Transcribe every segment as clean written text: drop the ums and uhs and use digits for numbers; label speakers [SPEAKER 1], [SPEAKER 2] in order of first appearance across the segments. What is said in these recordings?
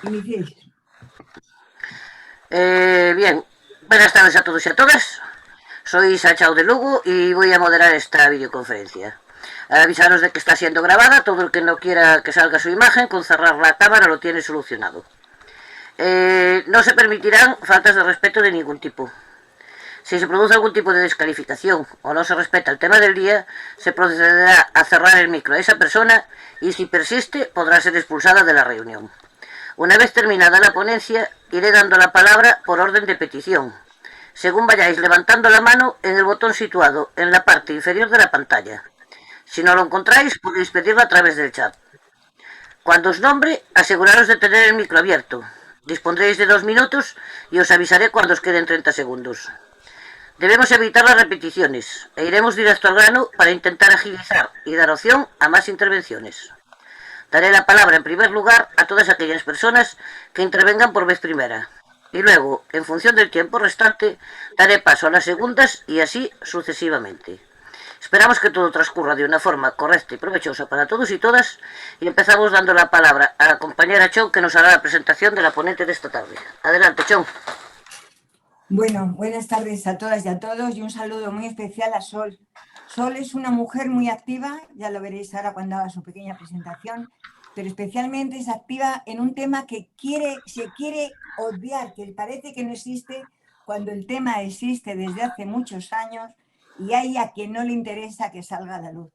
[SPEAKER 1] Iniciéis.
[SPEAKER 2] Bien, buenas tardes a todos y a todas. Soy Sachao de Lugo y voy a moderar esta videoconferencia. Avisaros de que está siendo grabada. Todo el que no quiera que salga su imagen, con cerrar la cámara lo tiene solucionado. No se permitirán faltas de respeto de ningún tipo. Si se produce algún tipo de descalificación o no se respeta el tema del día, se procederá a cerrar el micro a esa persona y si persiste podrá ser expulsada de la reunión. Una vez terminada la ponencia, iré dando la palabra por orden de petición, según vayáis levantando la mano en el botón situado en la parte inferior de la pantalla. Si no lo encontráis, podéis pedirlo a través del chat. Cuando os nombre, aseguraros de tener el micro abierto. Dispondréis de 2 minutos y os avisaré cuando os queden 30 segundos. Debemos evitar las repeticiones e iremos directo al grano para intentar agilizar y dar opción a más intervenciones. Daré la palabra en primer lugar a todas aquellas personas que intervengan por vez primera. Y luego, en función del tiempo restante, daré paso a las segundas y así sucesivamente. Esperamos que todo transcurra de una forma correcta y provechosa para todos y todas y empezamos dando la palabra a la compañera Chon que nos hará la presentación de la ponente de esta tarde. Adelante, Chon.
[SPEAKER 1] Bueno, buenas tardes a todas y a todos y un saludo muy especial a Sol. Sol es una mujer muy activa, ya lo veréis ahora cuando haga su pequeña presentación, pero especialmente es activa en un tema que se quiere obviar, que parece que no existe cuando el tema existe desde hace muchos años y hay a quien no le interesa que salga a la luz.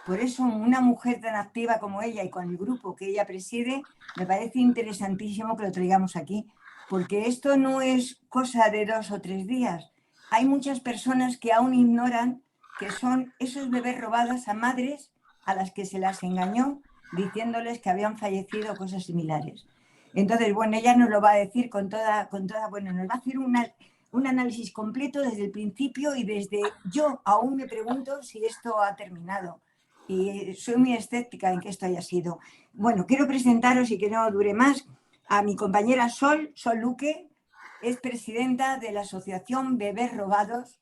[SPEAKER 1] Por eso una mujer tan activa como ella y con el grupo que ella preside, me parece interesantísimo que lo traigamos aquí. Porque esto no es cosa de 2 o 3 días. Hay muchas personas que aún ignoran que son esos bebés robados a madres a las que se las engañó diciéndoles que habían fallecido, cosas similares. Entonces, bueno, ella nos lo va a decir bueno, nos va a hacer un análisis completo desde el principio y desde yo aún me pregunto si esto ha terminado. Y soy muy escéptica en que esto haya sido. Bueno, quiero presentaros y que no dure más a mi compañera Sol Luque, es presidenta de la asociación Bebés Robados.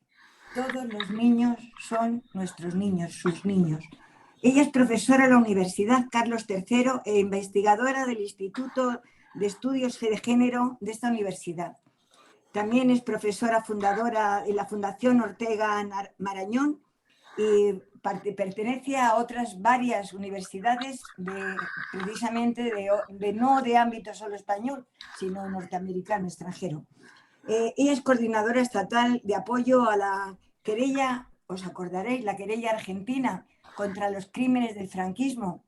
[SPEAKER 1] Todos los niños son nuestros niños, sus niños. Ella es profesora de la Universidad Carlos III e investigadora del Instituto de Estudios de Género de esta universidad. También es profesora fundadora de la Fundación Ortega Marañón y pertenece a otras varias universidades precisamente no de ámbito solo español, sino norteamericano, extranjero. Ella es coordinadora estatal de apoyo a la querella, os acordaréis, la querella argentina contra los crímenes del franquismo.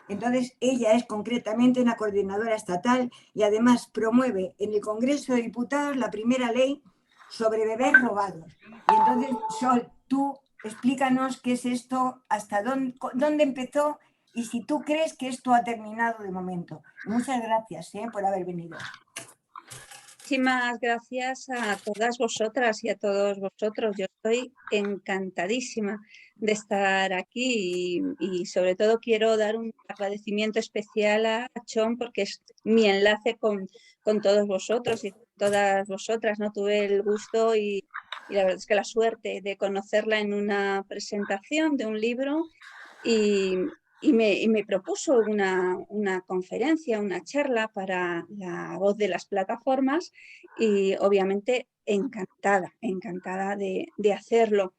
[SPEAKER 1] Entonces, ella es concretamente una coordinadora estatal y además promueve en el Congreso de Diputados la primera ley sobre bebés robados. Y entonces, Sol, tú explícanos qué es esto, hasta dónde empezó y si tú crees que esto ha terminado de momento. Muchas gracias por haber venido.
[SPEAKER 3] Muchísimas gracias a todas vosotras y a todos vosotros. Yo estoy encantadísima de estar aquí y sobre todo quiero dar un agradecimiento especial a Chon porque es mi enlace con todos vosotros y todas vosotras. ¿No? Tuve el gusto y la verdad es que la suerte de conocerla en una presentación de un libro y me propuso una conferencia, una charla para la voz de las plataformas y obviamente encantada de hacerlo.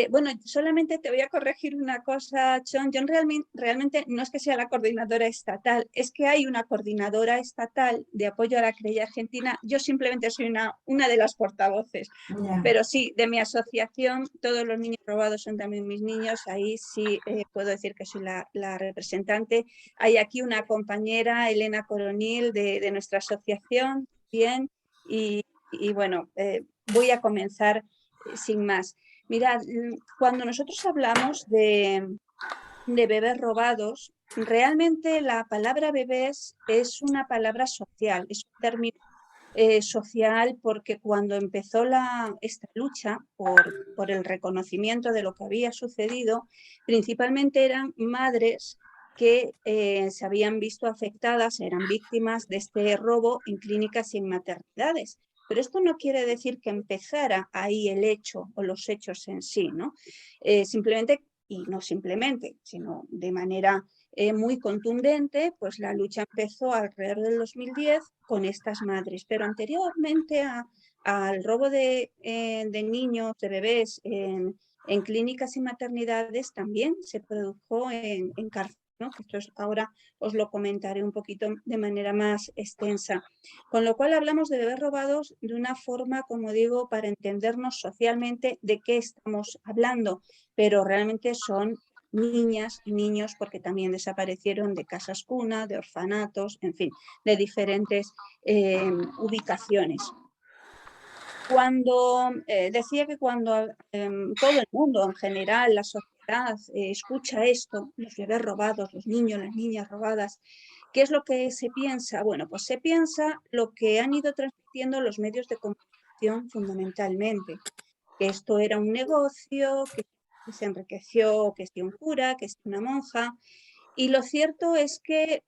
[SPEAKER 3] Bueno, solamente te voy a corregir una cosa, Chon. Yo realmente no es que sea la coordinadora estatal, es que hay una coordinadora estatal de apoyo a la querella argentina. Yo simplemente soy una de las portavoces.
[SPEAKER 1] Yeah.
[SPEAKER 3] Pero sí, de mi asociación, todos los niños robados son también mis niños. Ahí sí puedo decir que soy la representante. Hay aquí una compañera, Elena Coronil, de nuestra asociación, bien. Y bueno, voy a comenzar sin más. Mirad, cuando nosotros hablamos de bebés robados, realmente la palabra bebés es una palabra social, es un término social porque cuando empezó esta lucha por el reconocimiento de lo que había sucedido, principalmente eran madres que se habían visto afectadas, eran víctimas de este robo en clínicas y en maternidades. Pero esto no quiere decir que empezara ahí el hecho o los hechos en sí, ¿no? Simplemente, y no simplemente, sino de manera muy contundente, pues la lucha empezó alrededor del 2010 con estas madres, pero anteriormente al robo de niños, de bebés en clínicas y maternidades también se produjo en cárcel, ¿no? Que esto ahora os lo comentaré un poquito de manera más extensa. Con lo cual hablamos de bebés robados de una forma, como digo, para entendernos socialmente de qué estamos hablando, pero realmente son niñas y niños porque también desaparecieron de casas cuna, de orfanatos, en fin, de diferentes ubicaciones. Cuando decía que cuando todo el mundo en general, la sociedad, escucha esto, los bebés robados, los niños, las niñas robadas, ¿qué es lo que se piensa? Bueno, pues se piensa lo que han ido transmitiendo los medios de comunicación fundamentalmente, que esto era un negocio, que se enriqueció, que es un cura, que es una monja. Y lo cierto es que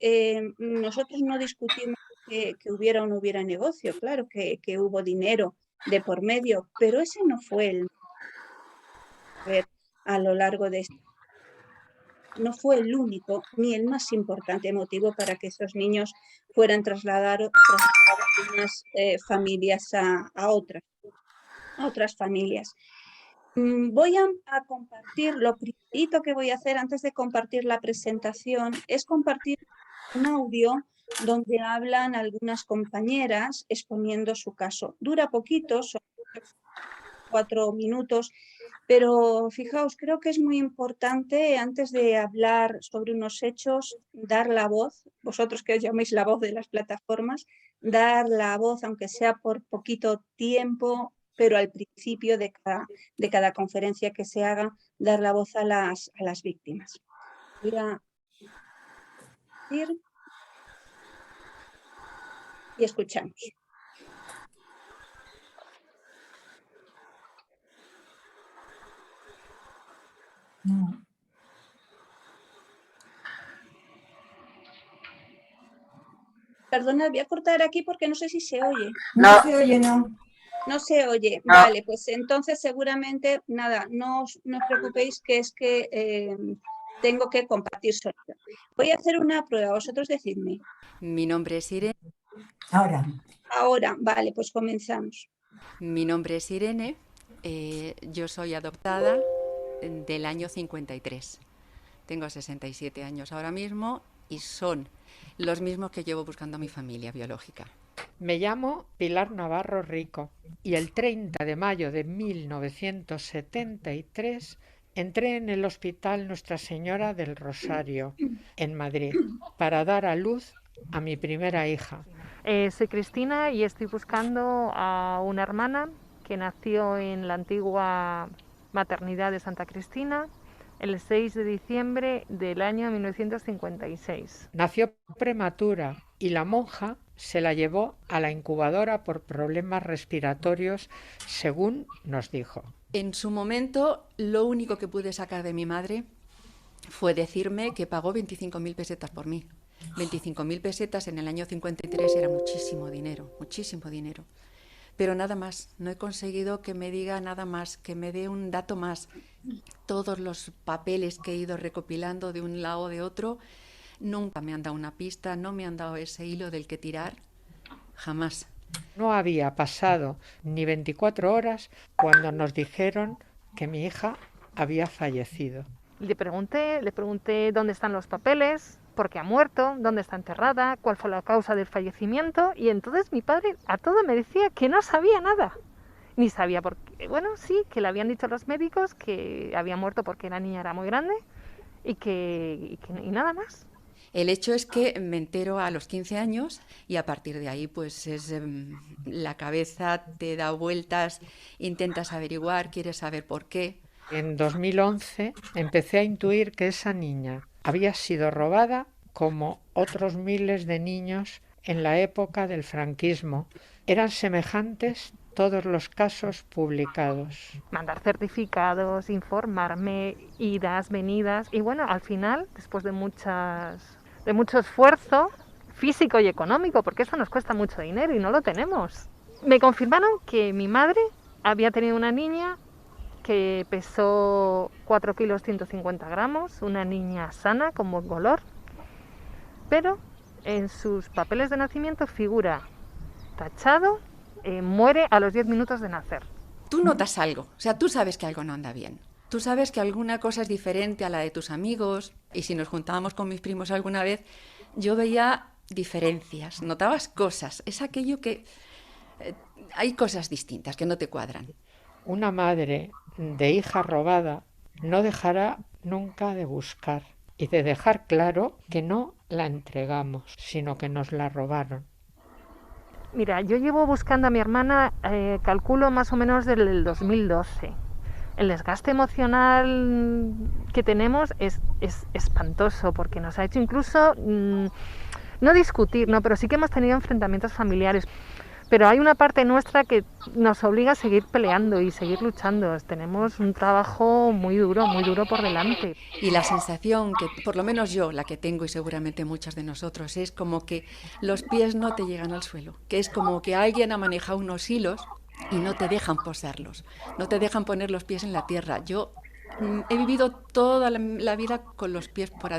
[SPEAKER 3] nosotros no discutimos que hubiera o no hubiera negocio, claro que hubo dinero de por medio, pero ese no fue el a lo largo de este. No fue el único ni el más importante motivo para que esos niños fueran trasladados de unas familias a otras familias. Voy a compartir, lo primerito que voy a hacer antes de compartir la presentación es compartir un audio donde hablan algunas compañeras exponiendo su caso. Dura poquito, son 4 minutos, pero fijaos, creo que es muy importante antes de hablar sobre unos hechos, dar la voz, vosotros que os llaméis la voz de las plataformas, dar la voz, aunque sea por poquito tiempo, pero al principio de cada conferencia que se haga, dar la voz a las víctimas. Voy a ir y escuchamos.
[SPEAKER 1] No.
[SPEAKER 3] Perdona, voy a cortar aquí porque no sé si se oye.
[SPEAKER 1] No se oye, no.
[SPEAKER 3] No se oye,
[SPEAKER 2] No.
[SPEAKER 3] Vale, pues entonces seguramente, nada, no os preocupéis que es que tengo que compartir sonido. Voy a hacer una prueba, vosotros decidme.
[SPEAKER 4] Mi nombre es Irene.
[SPEAKER 3] Ahora, vale, pues comenzamos.
[SPEAKER 4] Mi nombre es Irene, yo soy adoptada del año 53. Tengo 67 años ahora mismo y son los mismos que llevo buscando a mi familia biológica.
[SPEAKER 5] Me llamo Pilar Navarro Rico y el 30 de mayo de 1973 entré en el Hospital Nuestra Señora del Rosario, en Madrid, para dar a luz a mi primera hija.
[SPEAKER 6] Soy Cristina y estoy buscando a una hermana que nació en la antigua maternidad de Santa Cristina el 6 de diciembre del año 1956.
[SPEAKER 5] Nació prematura y la monja se la llevó a la incubadora por problemas respiratorios, según nos dijo.
[SPEAKER 4] En su momento, lo único que pude sacar de mi madre fue decirme que pagó 25.000 pesetas por mí. 25.000 pesetas en el año 53 era muchísimo dinero. Pero nada más, no he conseguido que me diga nada más, que me dé un dato más. Todos los papeles que he ido recopilando de un lado o de otro, nunca me han dado una pista, no me han dado ese hilo del que tirar, jamás.
[SPEAKER 5] No había pasado ni 24 horas cuando nos dijeron que mi hija había fallecido.
[SPEAKER 6] Le pregunté dónde están los papeles, por qué ha muerto, dónde está enterrada, cuál fue la causa del fallecimiento, y entonces mi padre a todo me decía que no sabía nada. Ni sabía por qué. Bueno, sí, que le habían dicho los médicos que había muerto porque la niña era muy grande y nada más.
[SPEAKER 4] El hecho es que me entero a los 15 años y a partir de ahí pues la cabeza te da vueltas, intentas averiguar, quieres saber por qué.
[SPEAKER 5] En 2011 empecé a intuir que esa niña había sido robada como otros miles de niños en la época del franquismo. Eran semejantes todos los casos publicados.
[SPEAKER 6] Mandar certificados, informarme, idas, venidas y bueno, al final, después de mucho esfuerzo físico y económico, porque eso nos cuesta mucho dinero y no lo tenemos, me confirmaron que mi madre había tenido una niña que pesó 4 kilos 150 gramos, una niña sana, con buen color, pero en sus papeles de nacimiento figura tachado, muere a los 10 minutos de nacer.
[SPEAKER 4] Tú notas algo, o sea, tú sabes que algo no anda bien. Tú sabes que alguna cosa es diferente a la de tus amigos, y si nos juntábamos con mis primos alguna vez, yo veía diferencias, notabas cosas. Es aquello que hay cosas distintas que no te cuadran.
[SPEAKER 5] Una madre de hija robada no dejará nunca de buscar y de dejar claro que no la entregamos, sino que nos la robaron.
[SPEAKER 6] Mira, yo llevo buscando a mi hermana, calculo más o menos desde el 2012. El desgaste emocional que tenemos es espantoso, porque nos ha hecho incluso, no discutir, ¿no? Pero sí que hemos tenido enfrentamientos familiares. Pero hay una parte nuestra que nos obliga a seguir peleando y seguir luchando. Tenemos un trabajo muy duro por delante.
[SPEAKER 4] Y la sensación que, por lo menos yo, la que tengo y seguramente muchos de nosotros, es como que los pies no te llegan al suelo, que es como que alguien ha manejado unos hilos y no te dejan posarlos, no te dejan poner los pies en la tierra. Yo he vivido toda la vida con los pies por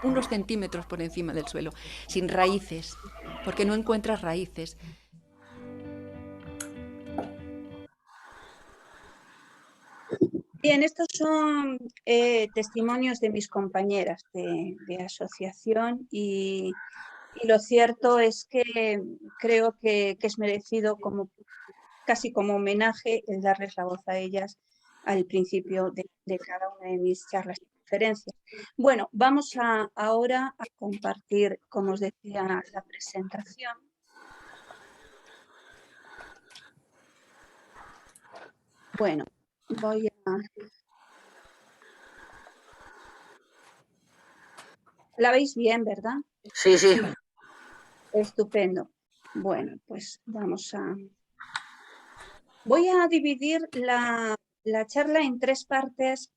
[SPEAKER 4] unos centímetros por encima del suelo, sin raíces, porque no encuentras raíces.
[SPEAKER 3] Bien, estos son testimonios de mis compañeras de asociación y lo cierto es que creo que es merecido casi como homenaje el darles la voz a ellas al principio de cada una de mis charlas y conferencias. Bueno, vamos ahora a compartir, como os decía, la presentación. Bueno, voy a... ¿La veis bien, verdad?
[SPEAKER 2] Sí, sí.
[SPEAKER 3] Estupendo. Bueno, pues voy a dividir la charla en 3 partes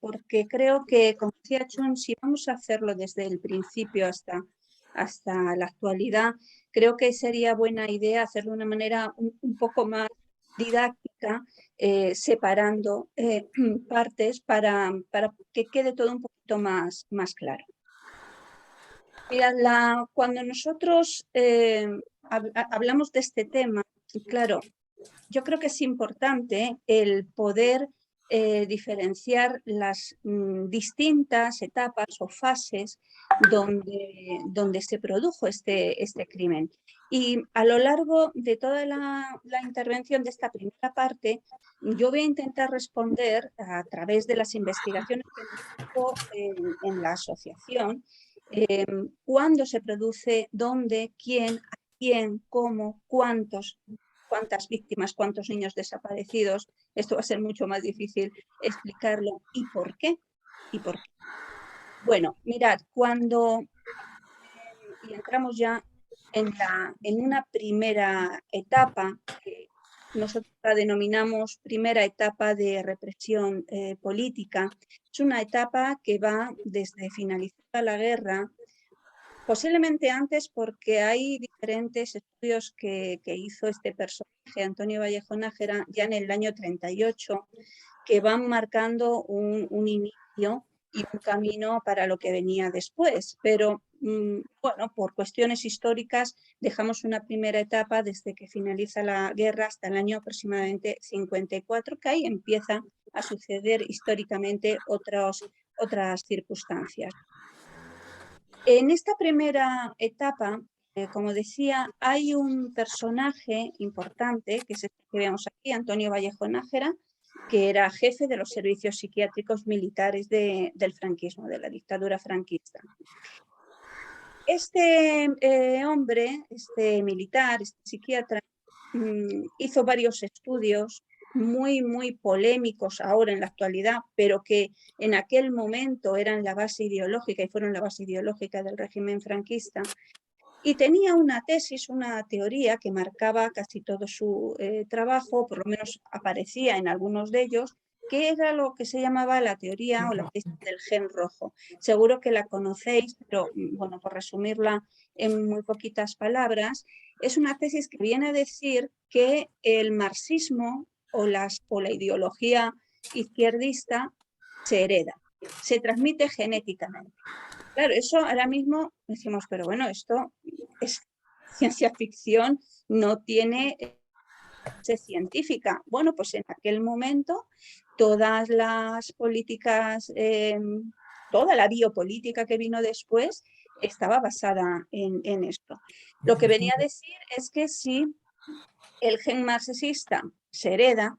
[SPEAKER 3] porque creo que, como decía Chun, si vamos a hacerlo desde el principio hasta la actualidad, creo que sería buena idea hacerlo de una manera un poco más didáctica, separando partes para que quede todo un poquito más claro. Mira, cuando nosotros hablamos de este tema, claro, yo creo que es importante el poder diferenciar las distintas etapas o fases donde se produjo este crimen. Y a lo largo de toda la intervención de esta primera parte, yo voy a intentar responder a través de las investigaciones que hemos hecho en la asociación, cuándo se produce, dónde, quién, a quién, cómo, cuántas víctimas, cuántos niños desaparecidos. Esto va a ser mucho más difícil explicarlo. ¿Y por qué? Bueno, mirad, y entramos ya en una primera etapa, que nosotros la denominamos primera etapa de represión política. Es una etapa que va desde finalizada la guerra, posiblemente antes, porque hay diferentes estudios que hizo este personaje, Antonio Vallejo Nájera, ya en el año 38, que van marcando un inicio y un camino para lo que venía después. Pero, bueno, por cuestiones históricas dejamos una primera etapa desde que finaliza la guerra hasta el año aproximadamente 54, que ahí empieza a suceder históricamente otras circunstancias. En esta primera etapa, como decía, hay un personaje importante, que es el que vemos aquí, Antonio Vallejo Nájera, que era jefe de los servicios psiquiátricos militares del franquismo, de la dictadura franquista. Este hombre, este militar, este psiquiatra, hizo varios estudios muy polémicos ahora en la actualidad, pero que en aquel momento eran la base ideológica y fueron la base ideológica del régimen franquista. Y tenía una tesis, una teoría que marcaba casi todo su trabajo, por lo menos aparecía en algunos de ellos, que era lo que se llamaba la teoría o la tesis del gen rojo. Seguro que la conocéis, pero bueno, por resumirla en muy poquitas palabras, es una tesis que viene a decir que el marxismo o la ideología izquierdista se hereda, se transmite genéticamente. Claro, eso ahora mismo decimos, pero bueno, esto es ciencia ficción, no tiene base científica. Bueno, pues en aquel momento todas las políticas, toda la biopolítica que vino después estaba basada en esto. Lo que venía a decir es que si el gen marxista se hereda,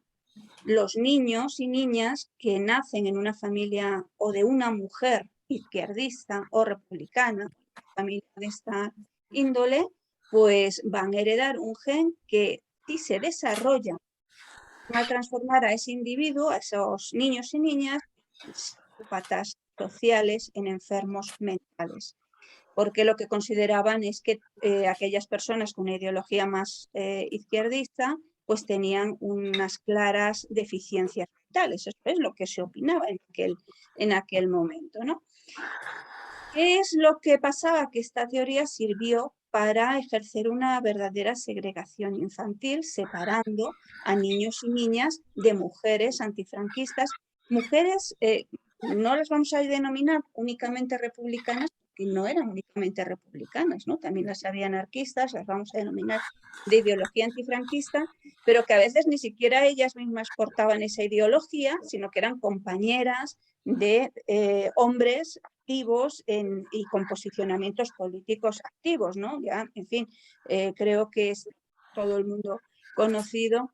[SPEAKER 3] los niños y niñas que nacen en una familia o de una mujer izquierdista o republicana, familia de esta índole, pues van a heredar un gen que si se desarrolla, va a transformar a ese individuo, a esos niños y niñas, en psicópatas sociales, en enfermos mentales. Porque lo que consideraban es que aquellas personas con una ideología más izquierdista pues tenían unas claras deficiencias mentales. Eso es lo que se opinaba en aquel momento, ¿no? ¿Qué es lo que pasaba? Que esta teoría sirvió para ejercer una verdadera segregación infantil, separando a niños y niñas de mujeres antifranquistas. Mujeres, no las vamos a denominar únicamente republicanas, porque no eran únicamente republicanas, ¿no? También las había anarquistas, las vamos a denominar de ideología antifranquista, pero que a veces ni siquiera ellas mismas portaban esa ideología, sino que eran compañeras de hombres activos y con posicionamientos políticos activos, ¿no? Ya, en fin, creo que es todo el mundo conocido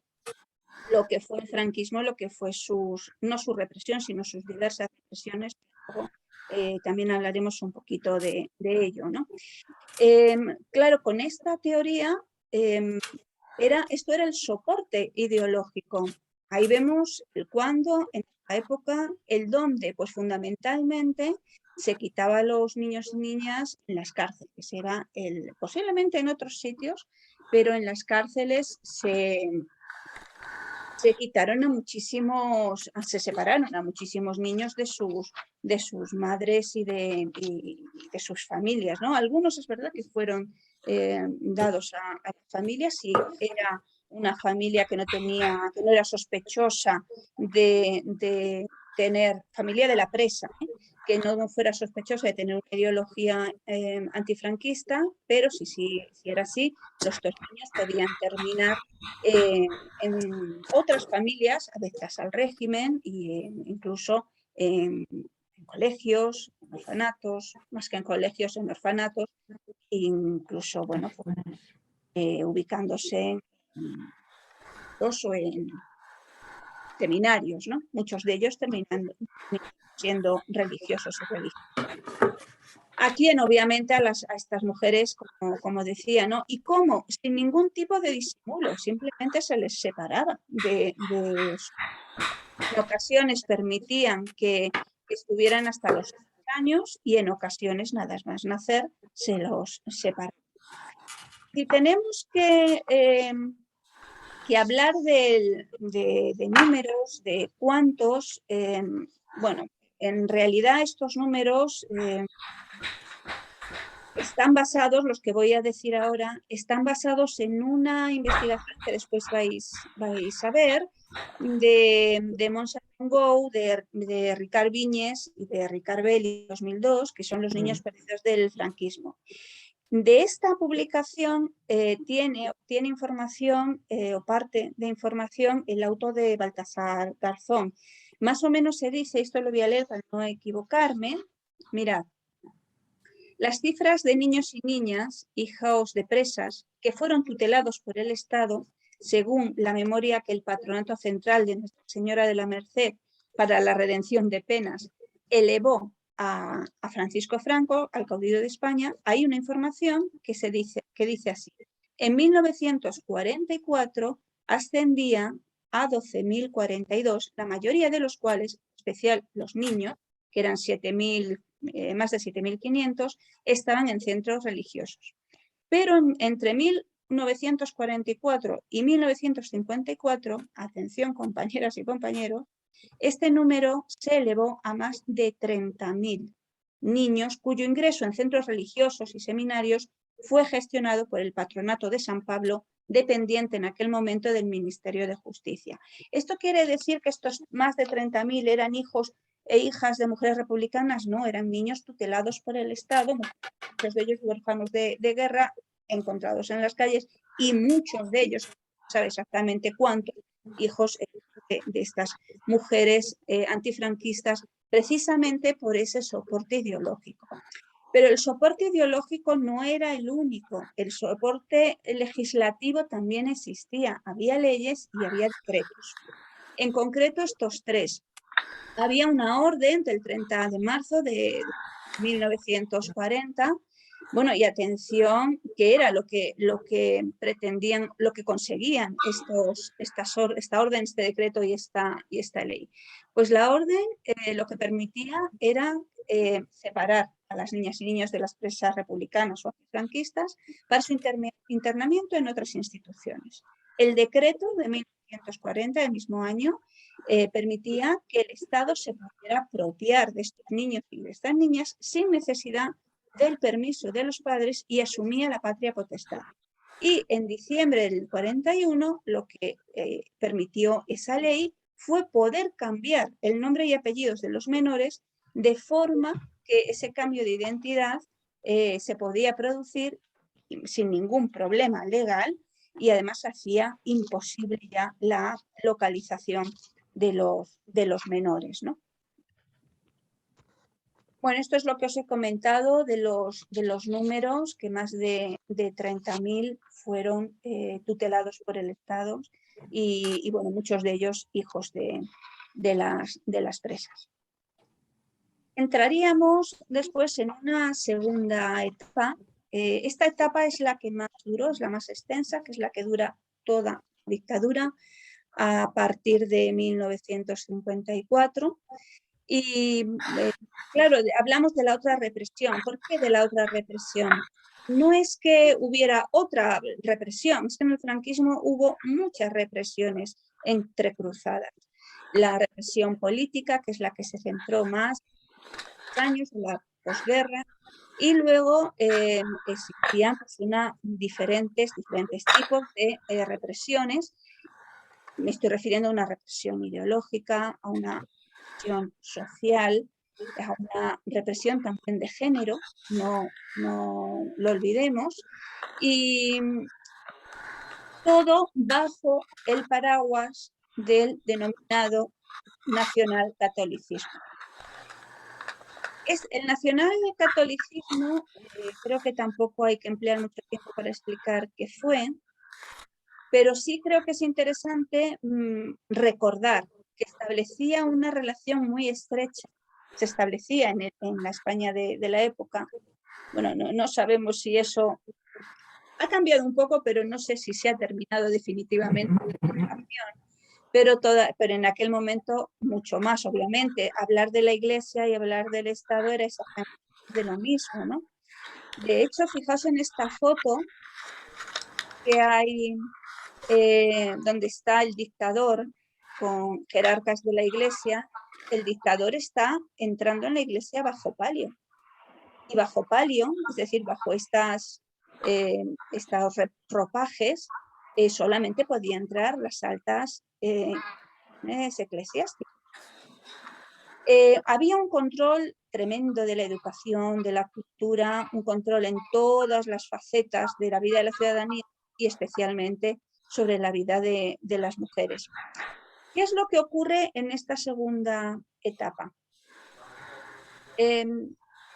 [SPEAKER 3] lo que fue el franquismo, lo que fue no su represión, sino sus diversas represiones. Luego, también hablaremos un poquito de ello, ¿no? Claro, con esta teoría, esto era el soporte ideológico. Ahí vemos el cuándo, en la época, el dónde, pues fundamentalmente se quitaba a los niños y niñas en las cárceles. Era posiblemente en otros sitios, pero en las cárceles se quitaron a muchísimos, se separaron a muchísimos niños de sus madres y de sus familias, ¿no? Algunos es verdad que fueron dados a las familias si era una familia que no era sospechosa de tener, familia de la presa, que no fuera sospechosa de tener una ideología antifranquista, pero si era así, los dos niños podían terminar en otras familias adeptas al régimen e incluso en colegios, en orfanatos, más que en colegios, en orfanatos, incluso, bueno, pues, ubicándose en seminarios, ¿no? Muchos de ellos terminan siendo religiosos y religiosas. ¿A quién? Obviamente a estas mujeres, como decía, ¿no? ¿Y cómo? Sin ningún tipo de disimulo, simplemente se les separaba en ocasiones permitían que estuvieran hasta los 6 años y en ocasiones, nada más nacer, se los separaban. Si tenemos que hablar de números, de cuántos, bueno, en realidad estos números están basados, los que voy a decir ahora, están basados en una investigación que después vais a ver, de Montserrat Gou, de Ricard Viñes y de Ricard Belli, 2002, que son los niños perdidos del franquismo. De esta publicación obtiene información o parte de información el autor de Baltasar Garzón. Más o menos se dice, esto lo voy a leer para no equivocarme, mirad, las cifras de niños y niñas, hijos de presas, que fueron tutelados por el Estado, según la memoria que el Patronato Central de Nuestra Señora de la Merced para la Redención de Penas elevó a Francisco Franco, al caudillo de España, hay una información que dice así. En 1944 ascendía a 12.042, la mayoría de los cuales, en especial los niños, que eran más de 7.500, estaban en centros religiosos. Pero entre 1944 y 1954, atención compañeras y compañeros, este número se elevó a más de 30.000 niños cuyo ingreso en centros religiosos y seminarios fue gestionado por el Patronato de San Pablo, dependiente en aquel momento del Ministerio de Justicia. Esto quiere decir que estos más de 30.000 eran hijos e hijas de mujeres republicanas, no, eran niños tutelados por el Estado, muchos de ellos huérfanos de guerra, encontrados en las calles, y muchos de ellos, no sabe exactamente cuántos, hijos de estas mujeres antifranquistas, precisamente por ese soporte ideológico. Pero el soporte ideológico no era el único, el soporte legislativo también existía, había leyes y había decretos. En concreto estos tres. Había una orden del 30 de marzo de 1940, bueno, y atención, que era lo que pretendían, lo que conseguían esta orden, este decreto y esta ley. Pues la orden lo que permitía era separar a las niñas y niños de las presas republicanas o franquistas para su internamiento en otras instituciones. El decreto de 1940, del mismo año, permitía que el Estado se pudiera apropiar de estos niños y de estas niñas sin necesidad del permiso de los padres y asumía la patria potestad. Y en diciembre del 41 lo que permitió esa ley fue poder cambiar el nombre y apellidos de los menores de forma que ese cambio de identidad se podía producir sin ningún problema legal y además hacía imposible ya la localización de los menores, ¿no? Bueno, esto es lo que os he comentado de los números, que más de 30.000 fueron tutelados por el Estado y bueno, muchos de ellos hijos de las presas. Entraríamos después en una segunda etapa. Esta etapa es la que más duró, es la más extensa, que es la que dura toda la dictadura a partir de 1954. Y claro, hablamos de la otra represión. ¿Por qué de la otra represión? No es que hubiera otra represión, es que en el franquismo hubo muchas represiones entrecruzadas. La represión política, que es la que se centró más años, en la posguerra, y luego existían pues, diferentes tipos de represiones. Me estoy refiriendo a una represión ideológica, a una represión social, a una represión también de género, no lo olvidemos, y todo bajo el paraguas del denominado nacionalcatolicismo. El nacionalcatolicismo, creo que tampoco hay que emplear mucho tiempo para explicar qué fue, pero sí creo que es interesante recordar que establecía una relación muy estrecha, se establecía en la España de la época. Bueno, no sabemos si eso ha cambiado un poco, pero no sé si se ha terminado definitivamente la relación. Pero en aquel momento mucho más, obviamente. Hablar de la Iglesia y hablar del Estado era exactamente de lo mismo, ¿no? De hecho, fijaos en esta foto que hay donde está el dictador con jerarcas de la Iglesia. El dictador está entrando en la Iglesia bajo palio. Y bajo palio, es decir, bajo estos ropajes, solamente podían entrar las altas eclesiásticas. Había un control tremendo de la educación, de la cultura, un control en todas las facetas de la vida de la ciudadanía y especialmente sobre la vida de las mujeres. ¿Qué es lo que ocurre en esta segunda etapa?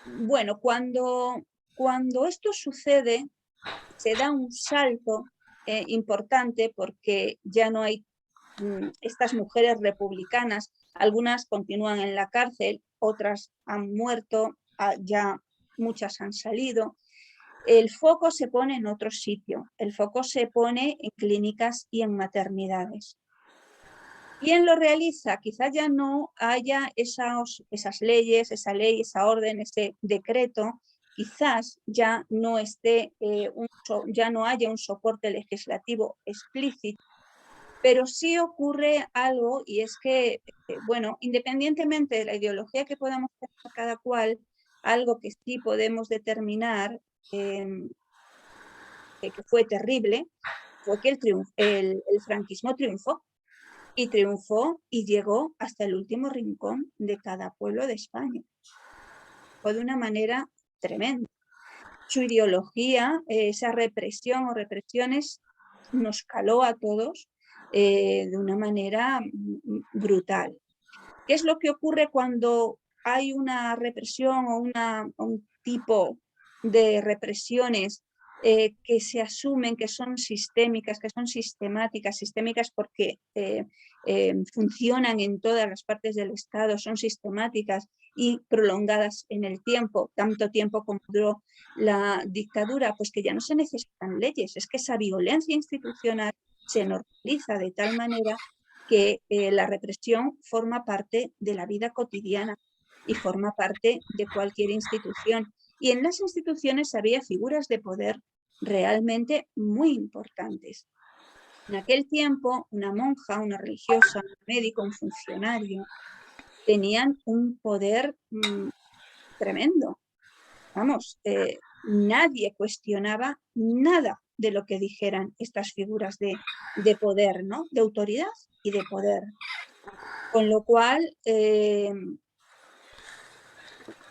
[SPEAKER 3] Bueno, cuando esto sucede, se da un salto importante porque ya no hay estas mujeres republicanas, algunas continúan en la cárcel, otras han muerto, ya muchas han salido. El foco se pone en otro sitio, el foco se pone en clínicas y en maternidades. ¿Quién lo realiza? Quizás ya no haya esas leyes, esa ley, esa orden, ese decreto, quizás ya no ya no haya un soporte legislativo explícito, pero sí ocurre algo y es que, bueno, independientemente de la ideología que podamos tener cada cual, algo que sí podemos determinar que fue terrible, fue que el franquismo triunfó. y triunfó y llegó hasta el último rincón de cada pueblo de España. Fue de una manera tremenda. Su ideología, esa represión o represiones, nos caló a todos de una manera brutal. ¿Qué es lo que ocurre cuando hay una represión o un tipo de represiones que se asumen que son sistémicas, que son sistemáticas porque funcionan en todas las partes del Estado, son sistemáticas y prolongadas en el tiempo, tanto tiempo como duró la dictadura? Pues que ya no se necesitan leyes, es que esa violencia institucional se normaliza de tal manera que la represión forma parte de la vida cotidiana y forma parte de cualquier institución. Y en las instituciones había figuras de poder realmente muy importantes. En aquel tiempo, una monja, una religiosa, un médico, un funcionario, tenían un poder tremendo. Vamos, nadie cuestionaba nada de lo que dijeran estas figuras de poder, ¿no? De autoridad y de poder. Con lo cual,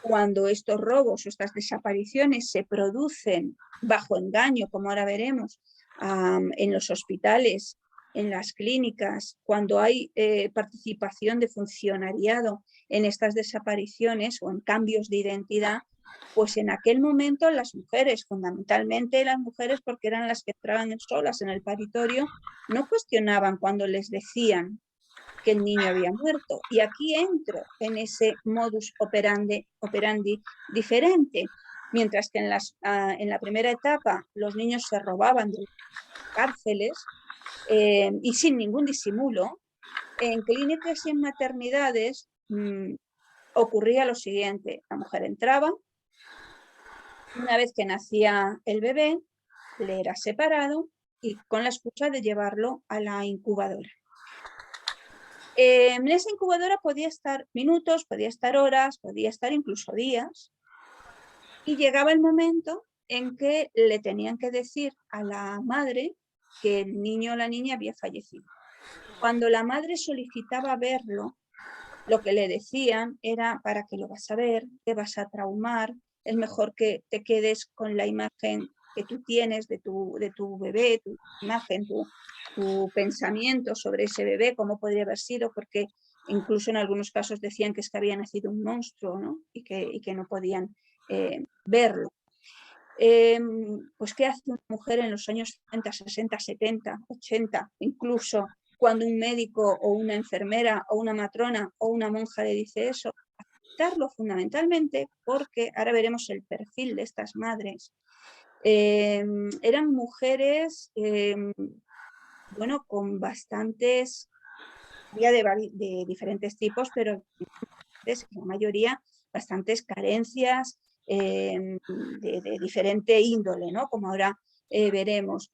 [SPEAKER 3] cuando estos robos o estas desapariciones se producen bajo engaño, como ahora veremos, en los hospitales, en las clínicas, cuando hay participación de funcionariado en estas desapariciones o en cambios de identidad, pues en aquel momento las mujeres, fundamentalmente las mujeres porque eran las que entraban solas en el paritorio, no cuestionaban cuando les decían que el niño había muerto. Y aquí entro en ese modus operandi diferente. Mientras que en la primera etapa los niños se robaban de las cárceles y sin ningún disimulo, en clínicas y en maternidades ocurría lo siguiente: la mujer entraba, una vez que nacía el bebé, le era separado y con la excusa de llevarlo a la incubadora. En esa incubadora podía estar minutos, podía estar horas, podía estar incluso días, y llegaba el momento en que le tenían que decir a la madre que el niño o la niña había fallecido. Cuando la madre solicitaba verlo, lo que le decían era: ¿para qué lo vas a ver? Te vas a traumar, es mejor que te quedes con la imagen que tú tienes de tu bebé, tu imagen, tu pensamiento sobre ese bebé, cómo podría haber sido, porque incluso en algunos casos decían que es que había nacido un monstruo, ¿no? y que no podían verlo. Pues ¿qué hace una mujer en los años 50, 60, 70, 80, incluso cuando un médico o una enfermera o una matrona o una monja le dice eso? Aceptarlo fundamentalmente porque ahora veremos el perfil de estas madres. Eran mujeres, bueno, con bastantes, había de diferentes tipos, pero la mayoría bastantes carencias de diferente índole, ¿no? Como ahora veremos.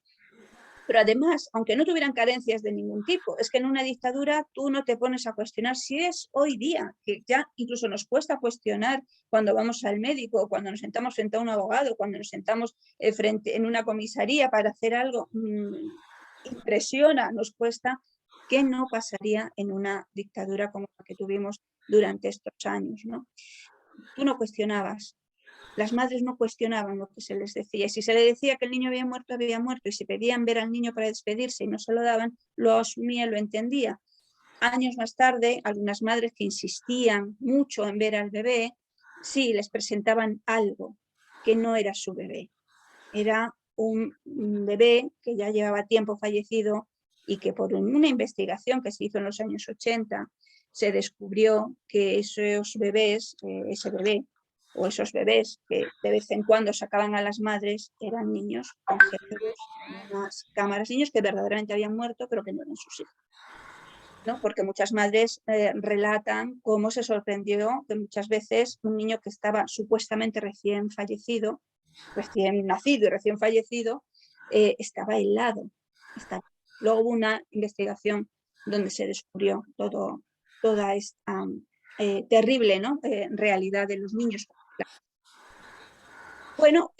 [SPEAKER 3] Pero además, aunque no tuvieran carencias de ningún tipo, es que en una dictadura tú no te pones a cuestionar si es hoy día, que ya incluso nos cuesta cuestionar cuando vamos al médico, cuando nos sentamos frente a un abogado, cuando nos sentamos en una comisaría para hacer algo, impresiona, nos cuesta. ¿Qué no pasaría en una dictadura como la que tuvimos durante estos años, ¿no? Tú no cuestionabas. Las madres no cuestionaban lo que se les decía. Si se le decía que el niño había muerto, y si pedían ver al niño para despedirse y no se lo daban, lo asumía, lo entendía. Años más tarde, algunas madres que insistían mucho en ver al bebé, sí, les presentaban algo que no era su bebé. Era un bebé que ya llevaba tiempo fallecido y que por una investigación que se hizo en los años 80 se descubrió que esos bebés, ese bebé o esos bebés que de vez en cuando sacaban a las madres eran niños congelados en unas cámaras, niños que verdaderamente habían muerto pero que no eran sus hijos, ¿no? Porque muchas madres relatan cómo se sorprendió que muchas veces un niño que estaba supuestamente recién fallecido, recién nacido y recién fallecido, estaba helado. Luego hubo una investigación donde se descubrió toda esta terrible, ¿no? Realidad de los niños. Bueno,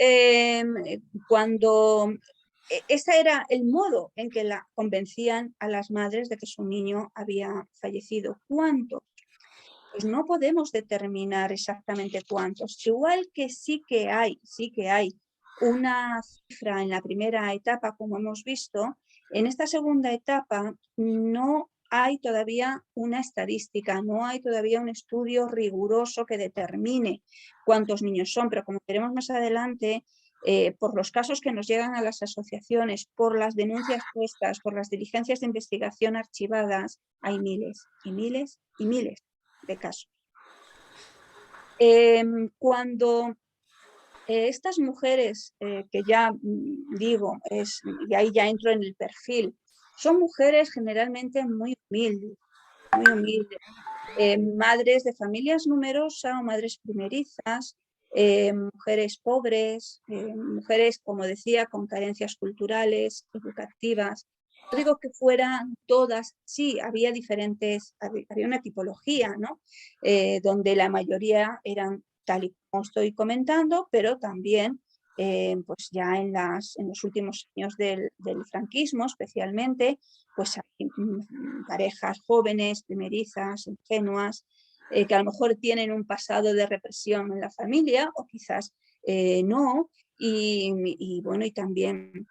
[SPEAKER 3] cuando ese era el modo en que la convencían a las madres de que su niño había fallecido. ¿Cuántos? Pues no podemos determinar exactamente cuántos. Igual que sí que hay una cifra en la primera etapa, como hemos visto, en esta segunda etapa no hay todavía una estadística, no hay todavía un estudio riguroso que determine cuántos niños son, pero como veremos más adelante, por los casos que nos llegan a las asociaciones, por las denuncias puestas, por las diligencias de investigación archivadas, hay miles y miles y miles de casos. Cuando estas mujeres, que ya digo, y ahí ya entro en el perfil, son mujeres generalmente muy humildes, madres de familias numerosas o madres primerizas, mujeres pobres, mujeres, como decía, con carencias culturales, educativas. No digo que fueran todas, sí, había diferentes, había una tipología, ¿no? Donde la mayoría eran tal y como estoy comentando, pero también pues ya en los últimos años del franquismo especialmente, pues hay parejas jóvenes, primerizas, ingenuas, que a lo mejor tienen un pasado de represión en la familia o quizás no, y bueno, y también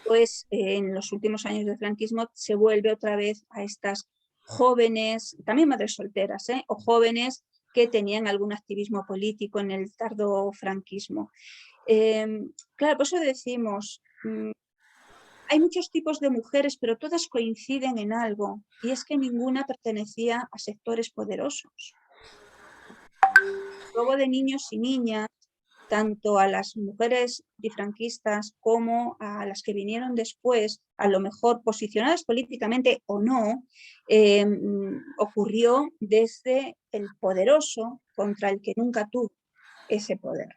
[SPEAKER 3] pues en los últimos años del franquismo se vuelve otra vez a estas jóvenes, también madres solteras, o jóvenes que tenían algún activismo político en el tardo franquismo. Claro, por eso decimos, hay muchos tipos de mujeres, pero todas coinciden en algo, y es que ninguna pertenecía a sectores poderosos. El robo de niños y niñas, tanto a las mujeres antifranquistas como a las que vinieron después, a lo mejor posicionadas políticamente o no, ocurrió desde el poderoso contra el que nunca tuvo ese poder.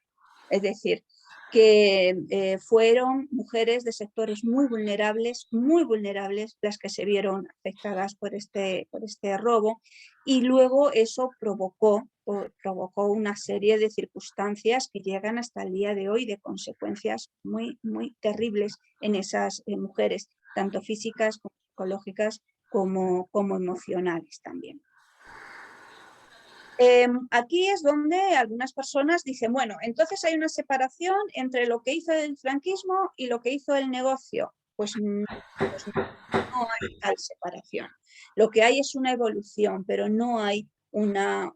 [SPEAKER 3] Es decir, que fueron mujeres de sectores muy vulnerables, las que se vieron afectadas por este robo, y luego eso provocó una serie de circunstancias que llegan hasta el día de hoy, de consecuencias muy, muy terribles en esas mujeres, tanto físicas como psicológicas como emocionales también. Aquí es donde algunas personas dicen, bueno, entonces hay una separación entre lo que hizo el franquismo y lo que hizo el negocio. Pues no hay tal separación. Lo que hay es una evolución, pero no hay una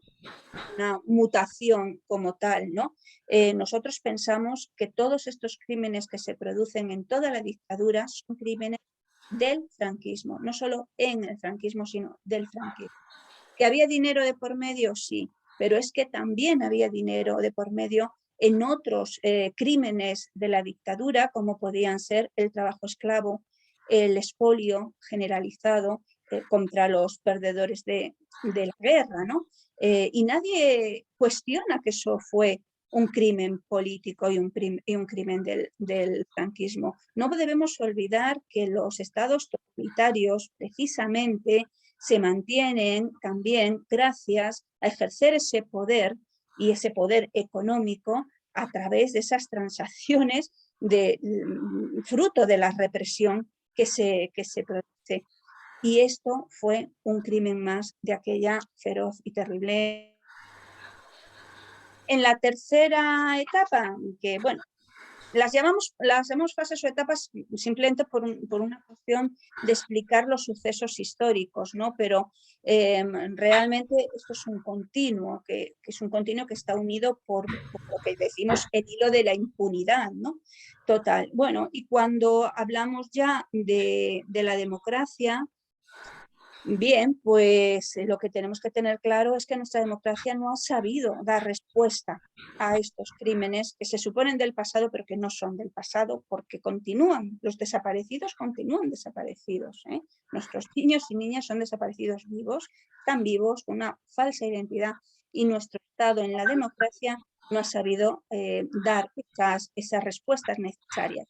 [SPEAKER 3] mutación como tal, ¿no? Nosotros pensamos que todos estos crímenes que se producen en toda la dictadura son crímenes del franquismo, no solo en el franquismo, sino del franquismo. ¿Que había dinero de por medio? Sí, pero es que también había dinero de por medio en otros crímenes de la dictadura, como podían ser el trabajo esclavo, el expolio generalizado contra los perdedores de la guerra, ¿no? Y nadie cuestiona que eso fue un crimen político y un crimen del franquismo. No debemos olvidar que los estados totalitarios precisamente se mantienen también gracias a ejercer ese poder y ese poder económico a través de esas transacciones fruto de la represión que se produce. Y esto fue un crimen más de aquella feroz y terrible. En la tercera etapa, que bueno, las llamamos fases o etapas simplemente por una cuestión de explicar los sucesos históricos, ¿no? Pero realmente esto es un continuo, que es un continuo que está unido por lo que decimos el hilo de la impunidad, ¿no? Total. Bueno, y cuando hablamos ya de la democracia, bien, pues lo que tenemos que tener claro es que nuestra democracia no ha sabido dar respuesta a estos crímenes que se suponen del pasado, pero que no son del pasado, porque continúan, los desaparecidos continúan desaparecidos, ¿eh? Nuestros niños y niñas son desaparecidos vivos, están vivos con una falsa identidad, y nuestro Estado en la democracia no ha sabido dar esas respuestas necesarias.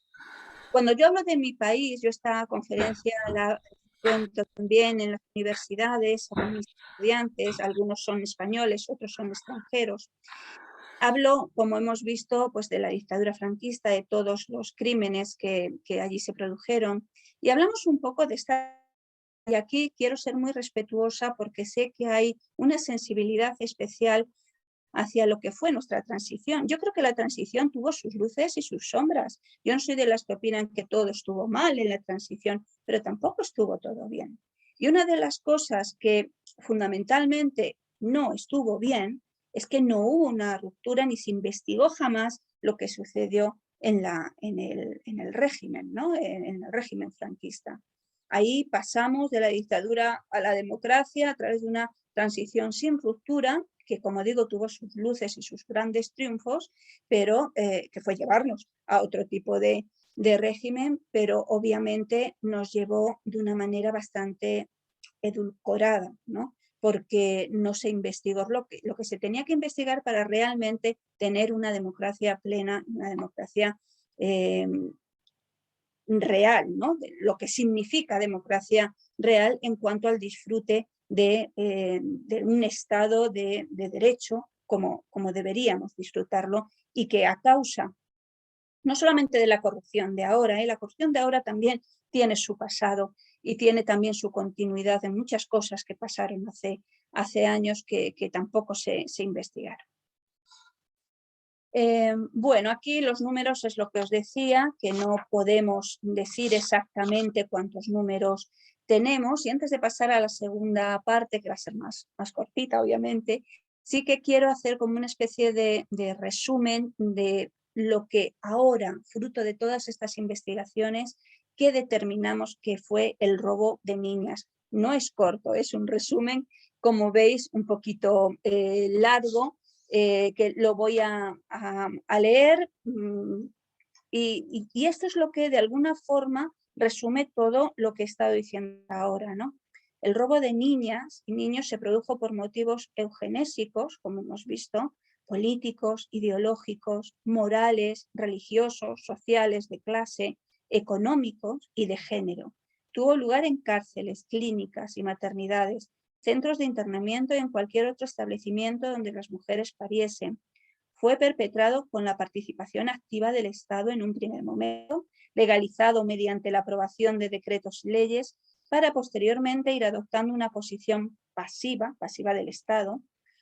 [SPEAKER 3] Cuando yo hablo de mi país, yo esta conferencia la cuento también en las universidades, a mis estudiantes, algunos son españoles, otros son extranjeros. Hablo, como hemos visto, pues de la dictadura franquista, de todos los crímenes que allí se produjeron, y hablamos un poco de esta... Y aquí quiero ser muy respetuosa porque sé que hay una sensibilidad especial hacia lo que fue nuestra transición. Yo creo que la transición tuvo sus luces y sus sombras. Yo no soy de las que opinan que todo estuvo mal en la transición, pero tampoco estuvo todo bien. Y una de las cosas que fundamentalmente no estuvo bien es que no hubo una ruptura ni se investigó jamás lo que sucedió en el régimen, ¿no? En el régimen franquista. Ahí pasamos de la dictadura a la democracia a través de una transición sin ruptura, que como digo tuvo sus luces y sus grandes triunfos, pero que fue llevarnos a otro tipo de régimen, pero obviamente nos llevó de una manera bastante edulcorada, ¿no? Porque no se investigó lo que se tenía que investigar para realmente tener una democracia plena, una democracia real, ¿no? De lo que significa democracia real en cuanto al disfrute de un Estado de derecho como deberíamos disfrutarlo, y que a causa no solamente de la corrupción de ahora, la corrupción de ahora también tiene su pasado y tiene también su continuidad en muchas cosas que pasaron hace años que tampoco se investigaron. Bueno, aquí los números es lo que os decía, que no podemos decir exactamente cuántos números tenemos, y antes de pasar a la segunda parte, que va a ser más cortita obviamente, sí que quiero hacer como una especie de resumen de lo que ahora, fruto de todas estas investigaciones, que determinamos que fue el robo de niñas. No es corto, es un resumen, como veis, un poquito largo, que lo voy a leer, y esto es lo que de alguna forma resume todo lo que he estado diciendo ahora, ¿no? El robo de niñas y niños se produjo por motivos eugenésicos, como hemos visto, políticos, ideológicos, morales, religiosos, sociales, de clase, económicos y de género. Tuvo lugar en cárceles, clínicas y maternidades, centros de internamiento y en cualquier otro establecimiento donde las mujeres pariesen. Fue perpetrado con la participación activa del Estado en un primer momento, legalizado mediante la aprobación de decretos y leyes, para posteriormente ir adoptando una posición pasiva del Estado,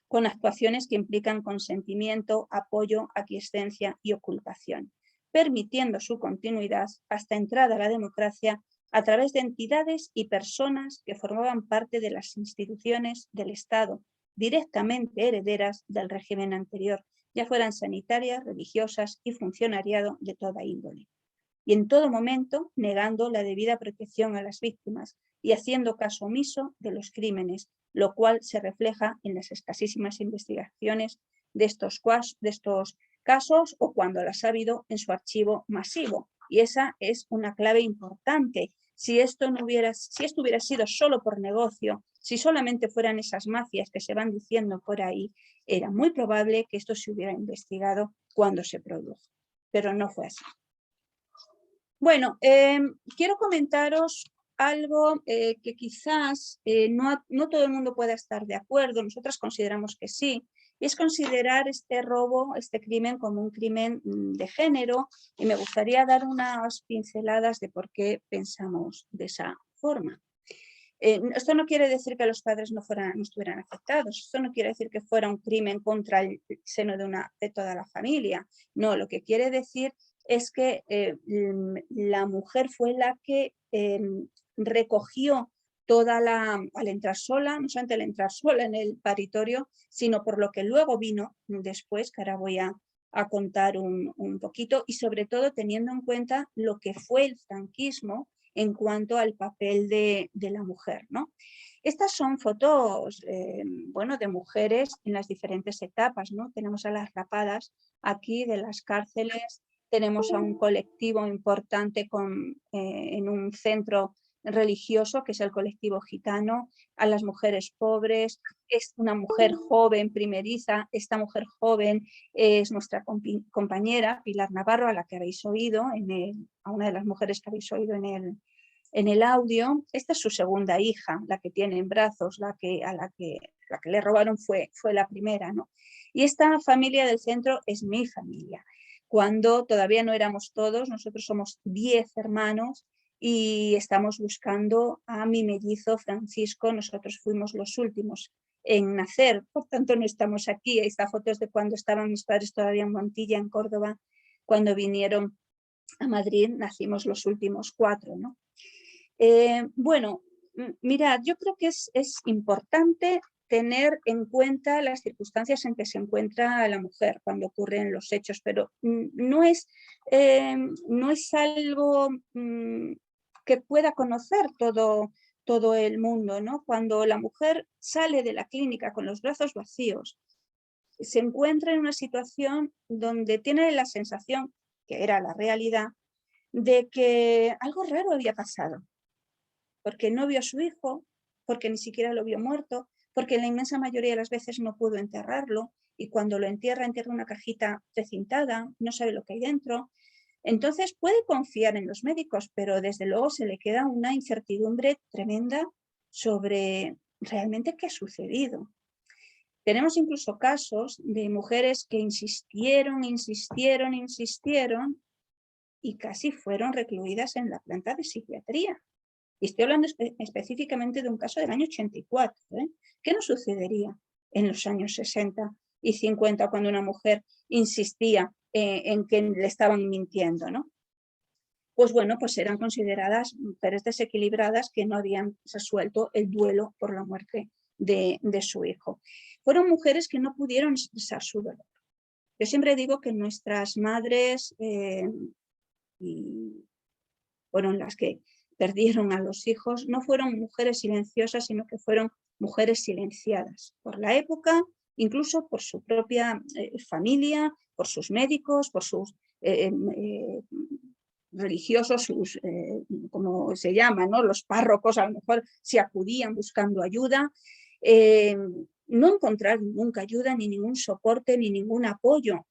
[SPEAKER 3] con actuaciones que implican consentimiento, apoyo, aquiescencia y ocultación, permitiendo su continuidad hasta entrada a la democracia a través de entidades y personas que formaban parte de las instituciones del Estado, directamente herederas del régimen anterior, ya fueran sanitarias, religiosas y funcionariado de toda índole. Y en todo momento negando la debida protección a las víctimas y haciendo caso omiso de los crímenes, lo cual se refleja en las escasísimas investigaciones de estos casos, o cuando las ha habido, en su archivo masivo. Y esa es una clave importante. Si esto hubiera sido solo por negocio, si solamente fueran esas mafias que se van diciendo por ahí, era muy probable que esto se hubiera investigado cuando se produjo, pero no fue así. Bueno, quiero comentaros algo que quizás no todo el mundo pueda estar de acuerdo, nosotras consideramos que sí, y es considerar este robo, este crimen, como un crimen de género, y me gustaría dar unas pinceladas de por qué pensamos de esa forma. Esto no quiere decir que los padres no estuvieran afectados, esto no quiere decir que fuera un crimen contra el seno de toda la familia, no, lo que quiere decir es que la mujer fue la que recogió al entrar sola, no solamente al entrar sola en el paritorio, sino por lo que luego vino después, que ahora voy a contar un poquito, y sobre todo teniendo en cuenta lo que fue el franquismo en cuanto al papel de la mujer, ¿no? Estas son fotos, de mujeres en las diferentes etapas, ¿no? Tenemos a las rapadas aquí de las cárceles, tenemos a un colectivo importante en un centro religioso, que es el colectivo gitano, a las mujeres pobres, es una mujer joven, primeriza. Esta mujer joven es nuestra compañera Pilar Navarro, a la que habéis oído, a una de las mujeres que habéis oído en el audio. Esta es su segunda hija, la que tiene en brazos, a la que le robaron fue la primera, ¿no? Y esta familia del centro es mi familia. Cuando todavía no éramos todos, nosotros somos 10 hermanos y estamos buscando a mi mellizo Francisco. Nosotros fuimos los últimos en nacer, por tanto no estamos aquí. Esta foto es de cuando estaban mis padres todavía en Montilla, en Córdoba. Cuando vinieron a Madrid nacimos los últimos 4, ¿no? Bueno, mirad, yo creo que es importante tener en cuenta las circunstancias en que se encuentra la mujer cuando ocurren los hechos, pero no es algo que pueda conocer todo el mundo, ¿no? Cuando la mujer sale de la clínica con los brazos vacíos, se encuentra en una situación donde tiene la sensación, que era la realidad, de que algo raro había pasado, porque no vio a su hijo, porque ni siquiera lo vio muerto, porque la inmensa mayoría de las veces no pudo enterrarlo, y cuando lo entierra una cajita precintada, no sabe lo que hay dentro. Entonces puede confiar en los médicos, pero desde luego se le queda una incertidumbre tremenda sobre realmente qué ha sucedido. Tenemos incluso casos de mujeres que insistieron y casi fueron recluidas en la planta de psiquiatría. Y estoy hablando específicamente de un caso del año 84. ¿Qué nos sucedería en los años 60 y 50 cuando una mujer insistía en que le estaban mintiendo, ¿no? Pues bueno, pues eran consideradas mujeres desequilibradas que no habían resuelto el duelo por la muerte de su hijo. Fueron mujeres que no pudieron expresar su dolor. Yo siempre digo que nuestras madres fueron las que perdieron a los hijos, no fueron mujeres silenciosas, sino que fueron mujeres silenciadas por la época, incluso por su propia familia, por sus médicos, por sus religiosos, sus, como se llama, ¿no? Los párrocos a lo mejor se acudían buscando ayuda. No encontraron nunca ayuda, ni ningún soporte, ni ningún apoyo.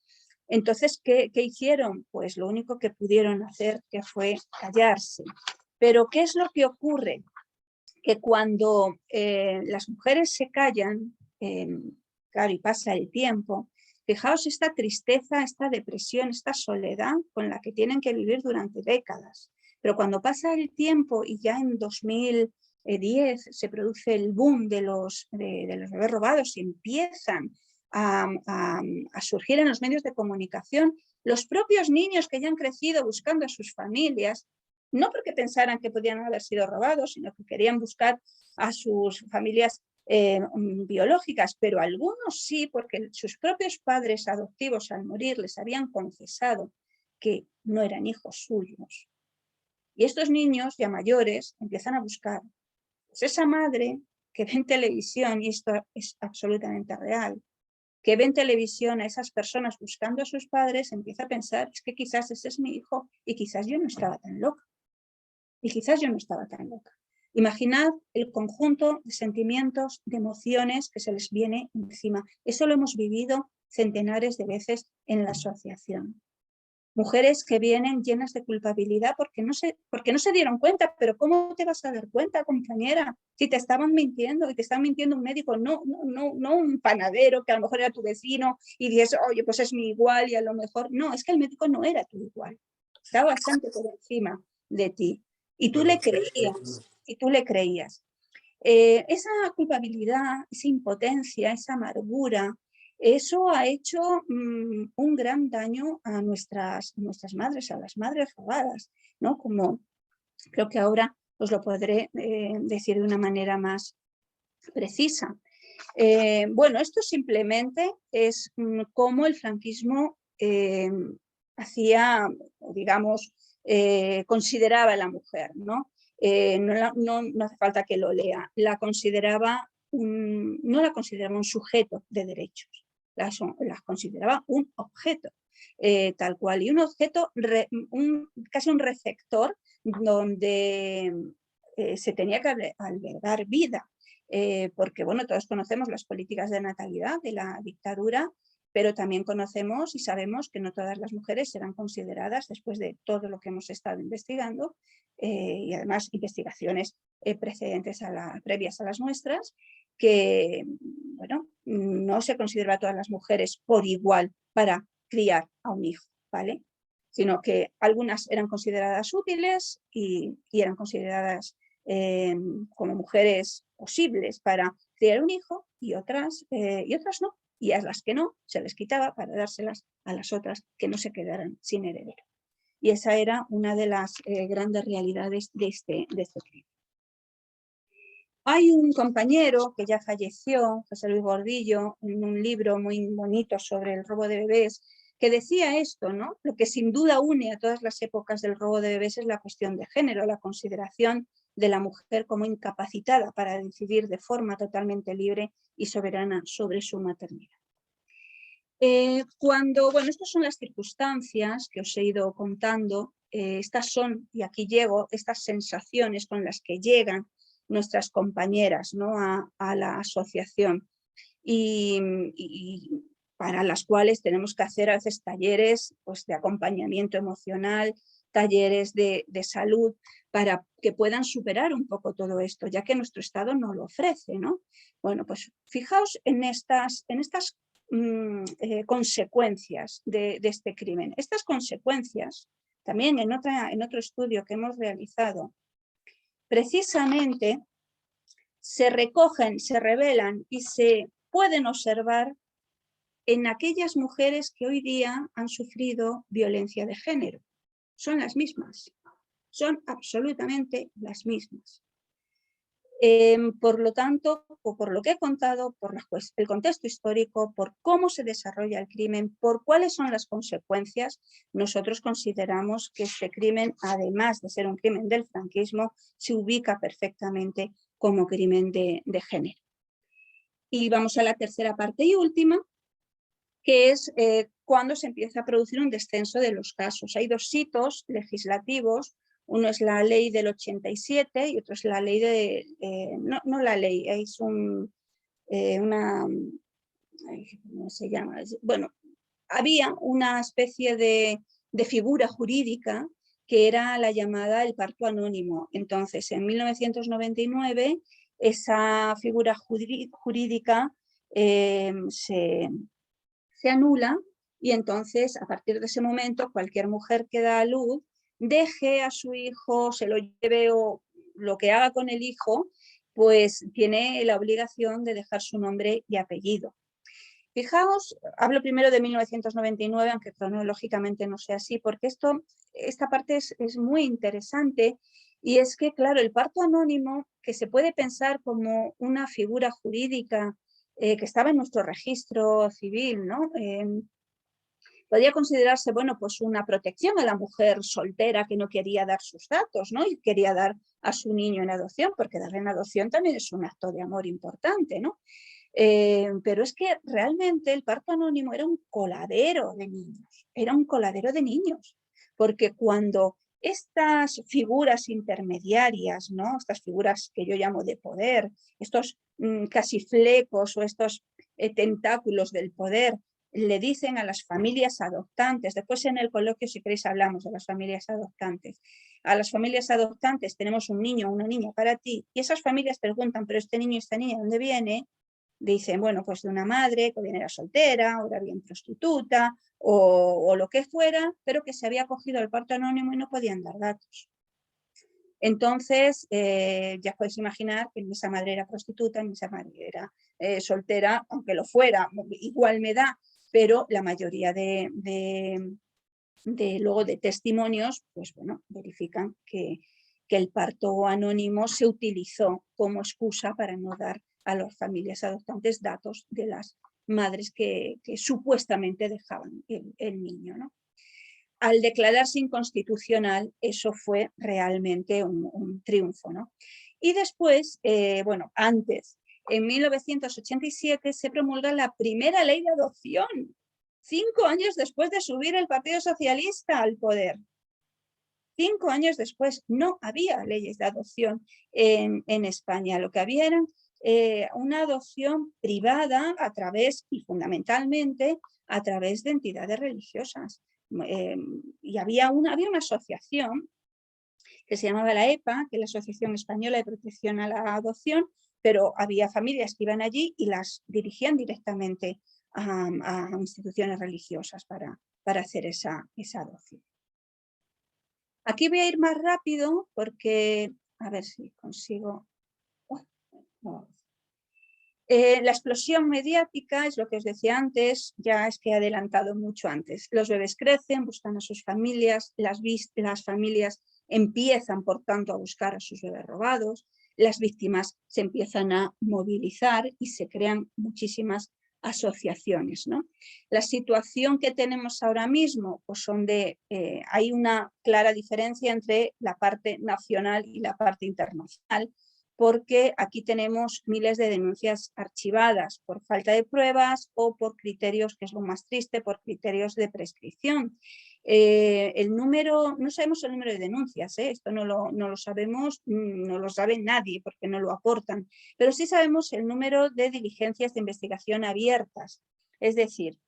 [SPEAKER 3] Entonces, ¿qué hicieron? Pues lo único que pudieron hacer que fue callarse. Pero ¿qué es lo que ocurre? Que cuando las mujeres se callan, claro, y pasa el tiempo, fijaos esta tristeza, esta depresión, esta soledad con la que tienen que vivir durante décadas. Pero cuando pasa el tiempo y ya en 2010 se produce el boom de los bebés robados y empiezan a surgir en los medios de comunicación, los propios niños que ya han crecido buscando a sus familias, no porque pensaran que podían haber sido robados, sino que querían buscar a sus familias biológicas, pero algunos sí, porque sus propios padres adoptivos al morir les habían confesado que no eran hijos suyos. Y estos niños ya mayores empiezan a buscar pues esa madre que ve en televisión, y esto es absolutamente real, que ve en televisión a esas personas buscando a sus padres, empieza a pensar, es que quizás ese es mi hijo y quizás yo no estaba tan loca. Imaginad el conjunto de sentimientos, de emociones que se les viene encima. Eso lo hemos vivido centenares de veces en la asociación. Mujeres que vienen llenas de culpabilidad porque no se dieron cuenta, pero ¿cómo te vas a dar cuenta, compañera? Si te estaban mintiendo y te estaba mintiendo un médico, no un panadero que a lo mejor era tu vecino y dices, oye, pues es mi igual y a lo mejor, no, es que el médico no era tu igual, estaba bastante por encima de ti y tú le creías. Esa culpabilidad, esa impotencia, esa amargura, eso ha hecho un gran daño a nuestras madres, a las madres robadas, ¿no? Como creo que ahora os lo podré decir de una manera más precisa. Bueno, esto simplemente es cómo el franquismo hacía, digamos, consideraba a la mujer, ¿no? No hace falta que lo lea, no la consideraba un sujeto de derechos, las consideraba un objeto, tal cual, y un objeto, casi un receptor donde se tenía que albergar vida, porque bueno, todos conocemos las políticas de natalidad de la dictadura, pero también conocemos y sabemos que no todas las mujeres serán consideradas, después de todo lo que hemos estado investigando, y además investigaciones precedentes previas a las nuestras, que, bueno, no se consideraba a todas las mujeres por igual para criar a un hijo, ¿vale? Sino que algunas eran consideradas útiles y eran consideradas como mujeres posibles para criar un hijo, y otras no, y a las que no se les quitaba para dárselas a las otras que no se quedaran sin heredero. Y esa era una de las grandes realidades de este crimen. Hay un compañero que ya falleció, José Luis Gordillo, en un libro muy bonito sobre el robo de bebés, que decía esto, ¿no? Lo que sin duda une a todas las épocas del robo de bebés es la cuestión de género, la consideración de la mujer como incapacitada para decidir de forma totalmente libre y soberana sobre su maternidad. Estas son las circunstancias que os he ido contando, estas son, y aquí llego, estas sensaciones con las que llegan nuestras compañeras, ¿no?, a la asociación, y para las cuales tenemos que hacer a veces talleres, pues, de acompañamiento emocional, talleres de salud, para que puedan superar un poco todo esto, ya que nuestro Estado no lo ofrece, ¿no? Bueno, pues fijaos en estas consecuencias de este crimen. Estas consecuencias, también en otro estudio que hemos realizado, precisamente se recogen, se revelan y se pueden observar en aquellas mujeres que hoy día han sufrido violencia de género. Son las mismas, son absolutamente las mismas. Por lo tanto, o por lo que he contado, por el contexto histórico, por cómo se desarrolla el crimen, por cuáles son las consecuencias, nosotros consideramos que este crimen, además de ser un crimen del franquismo, se ubica perfectamente como crimen de género. Y vamos a la tercera parte y última, que es cuando se empieza a producir un descenso de los casos. Hay dos hitos legislativos. Uno es la ley del 87 y otro es la ley de... no la ley, es ¿cómo se llama? Bueno, había una especie de figura jurídica que era la llamada el parto anónimo. Entonces, en 1999, esa figura jurídica se anula, y entonces, a partir de ese momento, cualquier mujer que da a luz, deje a su hijo, se lo lleve o lo que haga con el hijo, pues tiene la obligación de dejar su nombre y apellido. Fijaos, hablo primero de 1999, aunque cronológicamente no sea así, porque esta parte es muy interesante, y es que, claro, el parto anónimo, que se puede pensar como una figura jurídica que estaba en nuestro registro civil, ¿no? Podría considerarse, bueno, pues una protección a la mujer soltera que no quería dar sus datos, ¿no? Y quería dar a su niño en adopción, porque darle en adopción también es un acto de amor importante, ¿no? Pero es que realmente el parto anónimo era un coladero de niños, porque cuando estas figuras intermediarias, ¿no?, estas figuras que yo llamo de poder, estos casi flecos o estos tentáculos del poder, le dicen a las familias adoptantes, después en el coloquio, si queréis, hablamos de las familias adoptantes. A las familias adoptantes: tenemos un niño o una niña para ti, y esas familias preguntan: pero este niño y esta niña, ¿dónde viene? Dicen, bueno, pues de una madre que bien era soltera, o era bien prostituta, o lo que fuera, pero que se había acogido al parto anónimo y no podían dar datos. Entonces, ya podéis imaginar que ni esa madre era prostituta, ni esa madre era soltera, aunque lo fuera, igual me da, pero la mayoría luego de testimonios, pues bueno, verifican que el parto anónimo se utilizó como excusa para no dar a las familias adoptantes datos de las madres que supuestamente dejaban el niño, ¿no? Al declararse inconstitucional, eso fue realmente un triunfo, ¿no? Y después, bueno, antes, en 1987 se promulga la primera ley de adopción, 5 años después de subir el Partido Socialista al poder. 5 años después no había leyes de adopción en España. Lo que había era una adopción privada a través, y fundamentalmente, a través de entidades religiosas. Y había una asociación que se llamaba la EPA, que es la Asociación Española de Protección a la Adopción, pero había familias que iban allí y las dirigían directamente a instituciones religiosas para hacer esa adopción. Aquí voy a ir más rápido porque, a ver si consigo... no. La explosión mediática es lo que os decía antes, ya es que he adelantado mucho antes. Los bebés crecen, buscan a sus familias, las familias empiezan, por tanto, a buscar a sus bebés robados, las víctimas se empiezan a movilizar y se crean muchísimas asociaciones, ¿no? La situación que tenemos ahora mismo, pues hay una clara diferencia entre la parte nacional y la parte internacional, porque aquí tenemos miles de denuncias archivadas por falta de pruebas o por criterios, que es lo más triste, por criterios de prescripción. No sabemos el número de denuncias, esto no lo sabemos, no lo sabe nadie porque no lo aportan, pero sí sabemos el número de diligencias de investigación abiertas, es decir,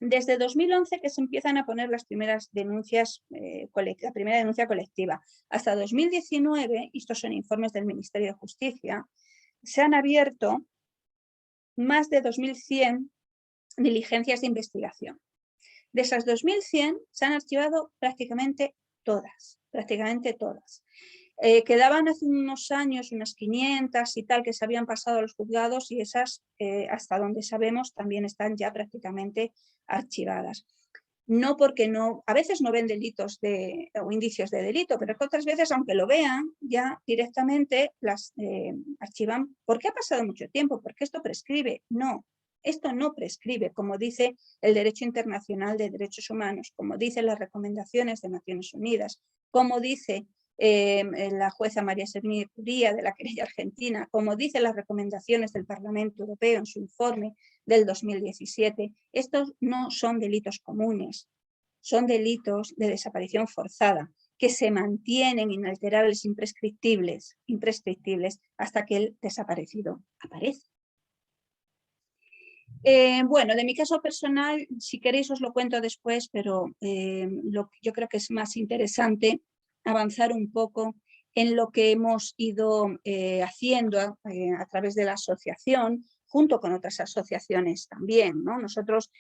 [SPEAKER 3] desde 2011 que se empiezan a poner las primeras denuncias, la primera denuncia colectiva, hasta 2019, y estos son informes del Ministerio de Justicia, se han abierto más de 2.100 diligencias de investigación. De esas 2.100 se han archivado prácticamente todas. Quedaban hace unos años unas 500 y tal que se habían pasado a los juzgados y esas, hasta donde sabemos, también están ya prácticamente archivadas. No porque a veces no ven delitos o indicios de delito, pero que otras veces, aunque lo vean, ya directamente las archivan porque ha pasado mucho tiempo, porque esto prescribe. No, esto no prescribe, como dice el Derecho Internacional de Derechos Humanos, como dicen las recomendaciones de Naciones Unidas, como dice la jueza María Servini Curía de la querella argentina, como dicen las recomendaciones del Parlamento Europeo en su informe del 2017, estos no son delitos comunes, son delitos de desaparición forzada que se mantienen inalterables, imprescriptibles hasta que el desaparecido aparece. Bueno, de mi caso personal, si queréis os lo cuento después, pero yo creo que es más interesante avanzar un poco en lo que hemos ido haciendo a través de la asociación, junto con otras asociaciones también, ¿no? Nosotros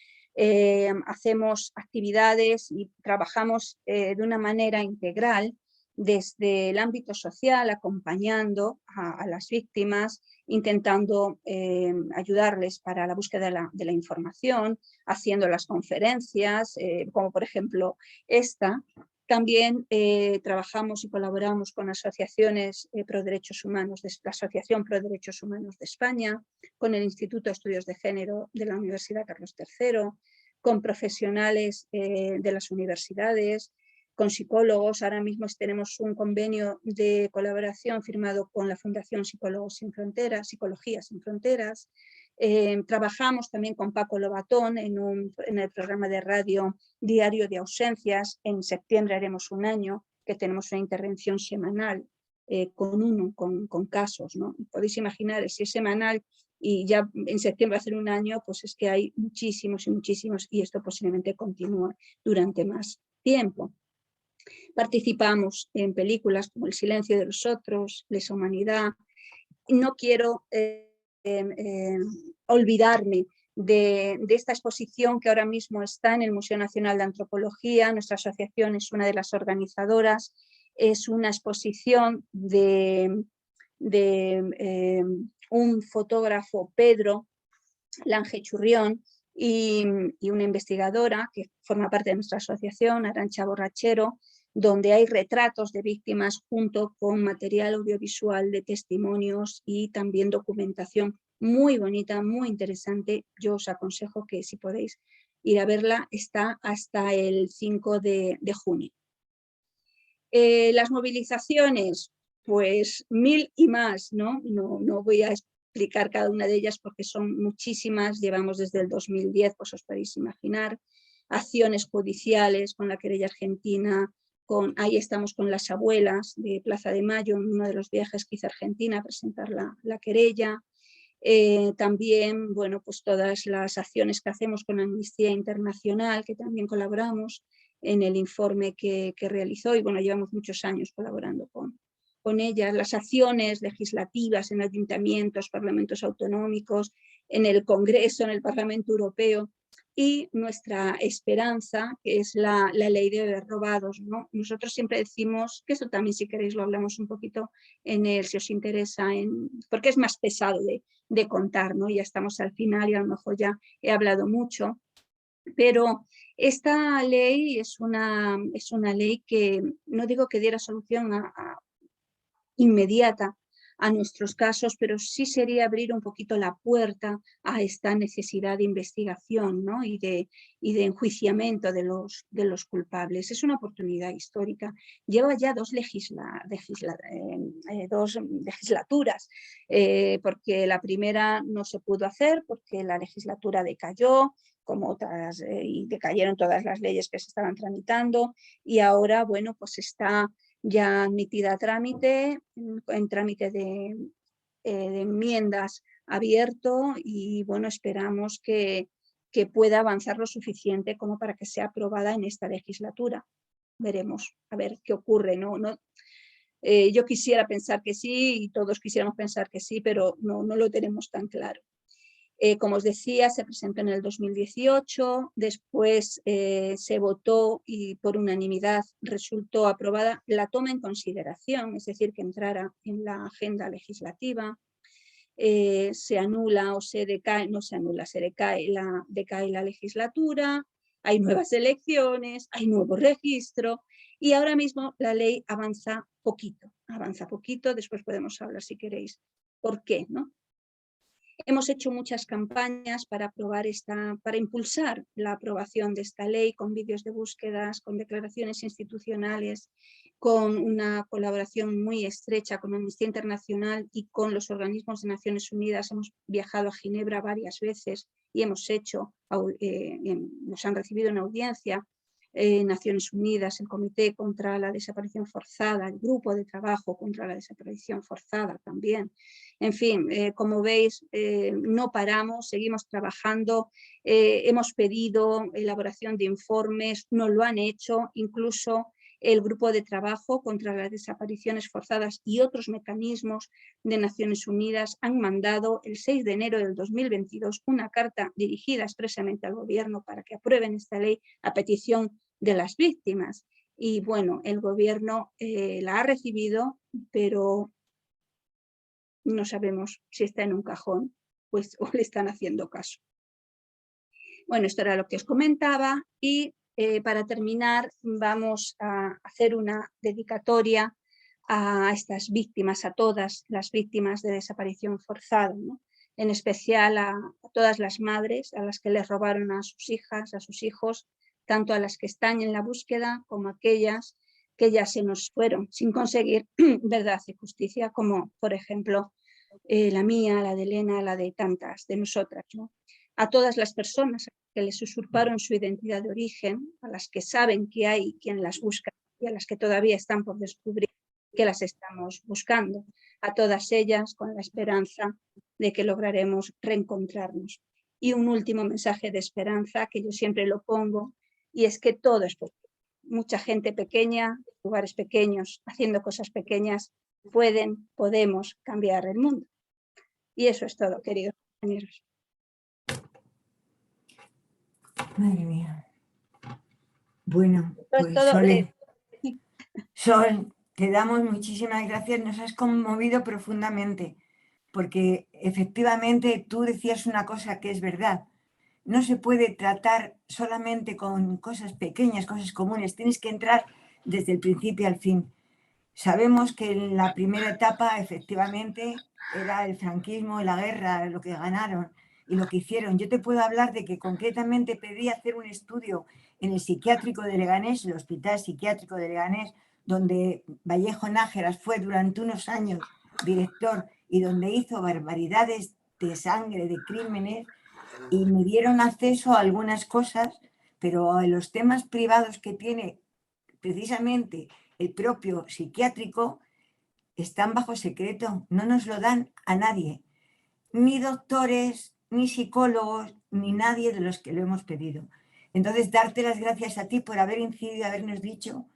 [SPEAKER 3] hacemos actividades y trabajamos de una manera integral desde el ámbito social, acompañando a las víctimas, intentando ayudarles para la búsqueda de la información, haciendo las conferencias, como por ejemplo esta. También trabajamos y colaboramos con asociaciones pro derechos humanos, la Asociación Pro Derechos Humanos de España, con el Instituto de Estudios de Género de la Universidad Carlos III, con profesionales de las universidades, con psicólogos. Ahora mismo tenemos un convenio de colaboración firmado con la Fundación Psicólogos Sin Fronteras, Psicología Sin Fronteras. Trabajamos también con Paco Lobatón en el programa de radio Diario de Ausencias. En septiembre haremos un año que tenemos una intervención semanal con casos, ¿no? Podéis imaginar, si es semanal y ya en septiembre hacer un año, pues es que hay muchísimos y muchísimos y esto posiblemente continúe durante más tiempo. Participamos en películas como El silencio de los otros, Lesa humanidad. No quiero olvidarme de esta exposición que ahora mismo está en el Museo Nacional de Antropología. Nuestra asociación es una de las organizadoras. Es una exposición de un fotógrafo, Pedro Lange Churrión, y una investigadora que forma parte de nuestra asociación, Arantxa Borrachero, donde hay retratos de víctimas junto con material audiovisual de testimonios y también documentación muy bonita, muy interesante. Yo os aconsejo que si podéis ir a verla, está hasta el 5 de junio. Las movilizaciones, pues 1000 y más, ¿no? No voy a explicar cada una de ellas porque son muchísimas, llevamos desde el 2010, pues os podéis imaginar, acciones judiciales con la querella argentina, ahí estamos con las abuelas de Plaza de Mayo, en uno de los viajes que hice a Argentina a presentar la querella. También, bueno, pues todas las acciones que hacemos con Amnistía Internacional, que también colaboramos en el informe que realizó, y bueno, llevamos muchos años colaborando con ellas, las acciones legislativas en ayuntamientos, parlamentos autonómicos, en el Congreso, en el Parlamento Europeo, y nuestra esperanza, que es la ley de bebés robados, ¿no? Nosotros siempre decimos, que eso también si queréis lo hablamos un poquito en el, si os interesa, porque es más pesado de contar, ¿no? Ya estamos al final y a lo mejor ya he hablado mucho, pero esta ley es una ley que no digo que diera solución inmediata a nuestros casos, pero sí sería abrir un poquito la puerta a esta necesidad de investigación, ¿no? y de enjuiciamiento de los culpables. Es una oportunidad histórica. Lleva ya dos legislaturas, porque la primera no se pudo hacer porque la legislatura decayó, como otras, y decayeron todas las leyes que se estaban tramitando, y ahora, bueno, pues está ya admitida a trámite, en trámite de enmiendas abierto, y bueno, esperamos que pueda avanzar lo suficiente como para que sea aprobada en esta legislatura. Veremos, a ver qué ocurre, ¿no? Yo quisiera pensar que sí, y todos quisiéramos pensar que sí, pero no lo tenemos tan claro. Como os decía, se presentó en el 2018, después se votó y por unanimidad resultó aprobada la toma en consideración, es decir, que entrara en la agenda legislativa. Se anula o se decae, no se anula, se decae la legislatura, hay nuevas elecciones, hay nuevo registro, y ahora mismo la ley avanza poquito, después podemos hablar si queréis por qué, ¿no? Hemos hecho muchas campañas para impulsar la aprobación de esta ley, con vídeos de búsquedas, con declaraciones institucionales, con una colaboración muy estrecha con Amnistía Internacional y con los organismos de Naciones Unidas. Hemos viajado a Ginebra varias veces y nos han recibido en audiencia Naciones Unidas, el Comité contra la Desaparición Forzada, el Grupo de Trabajo contra la Desaparición Forzada también. En fin, como veis, no paramos, seguimos trabajando, hemos pedido elaboración de informes, nos lo han hecho, incluso el Grupo de Trabajo contra las Desapariciones Forzadas y otros mecanismos de Naciones Unidas han mandado el 6 de enero del 2022 una carta dirigida expresamente al Gobierno para que aprueben esta ley a petición de las víctimas. Y bueno, el Gobierno la ha recibido, pero no sabemos si está en un cajón, pues, o le están haciendo caso. Bueno, esto era lo que os comentaba, y para terminar vamos a hacer una dedicatoria a estas víctimas, a todas las víctimas de desaparición forzada, ¿no? En especial a todas las madres a las que les robaron a sus hijas, a sus hijos, tanto a las que están en la búsqueda como a aquellas que ya se nos fueron sin conseguir verdad y justicia, como por ejemplo la mía, la de Elena, la de tantas de nosotras, ¿no? A todas las personas que les usurparon su identidad de origen, a las que saben que hay quien las busca y a las que todavía están por descubrir que las estamos buscando, a todas ellas con la esperanza de que lograremos reencontrarnos. Y un último mensaje de esperanza que yo siempre lo pongo, y es que todo es posible. Mucha gente pequeña, lugares pequeños, haciendo cosas pequeñas, podemos cambiar el mundo. Y eso es todo, queridos compañeros.
[SPEAKER 1] Madre mía. Bueno, pues
[SPEAKER 3] todo,
[SPEAKER 1] Sol, te damos muchísimas gracias, nos has conmovido profundamente, porque efectivamente tú decías una cosa que es verdad. No se puede tratar solamente con cosas pequeñas, cosas comunes, tienes que entrar desde el principio al fin. Sabemos que en la primera etapa efectivamente era el franquismo y la guerra lo que ganaron y lo que hicieron. Yo te puedo hablar de que concretamente pedí hacer un estudio en el psiquiátrico de Leganés, el Hospital Psiquiátrico de Leganés, donde Vallejo Nájeras fue durante unos años director y donde hizo barbaridades de sangre, de crímenes, y me dieron acceso a algunas cosas, pero en los temas privados que tiene precisamente el propio psiquiátrico están bajo secreto, no nos lo dan a nadie, ni doctores, ni psicólogos, ni nadie de los que lo hemos pedido. Entonces, darte las gracias a ti por haber incidido y habernos dicho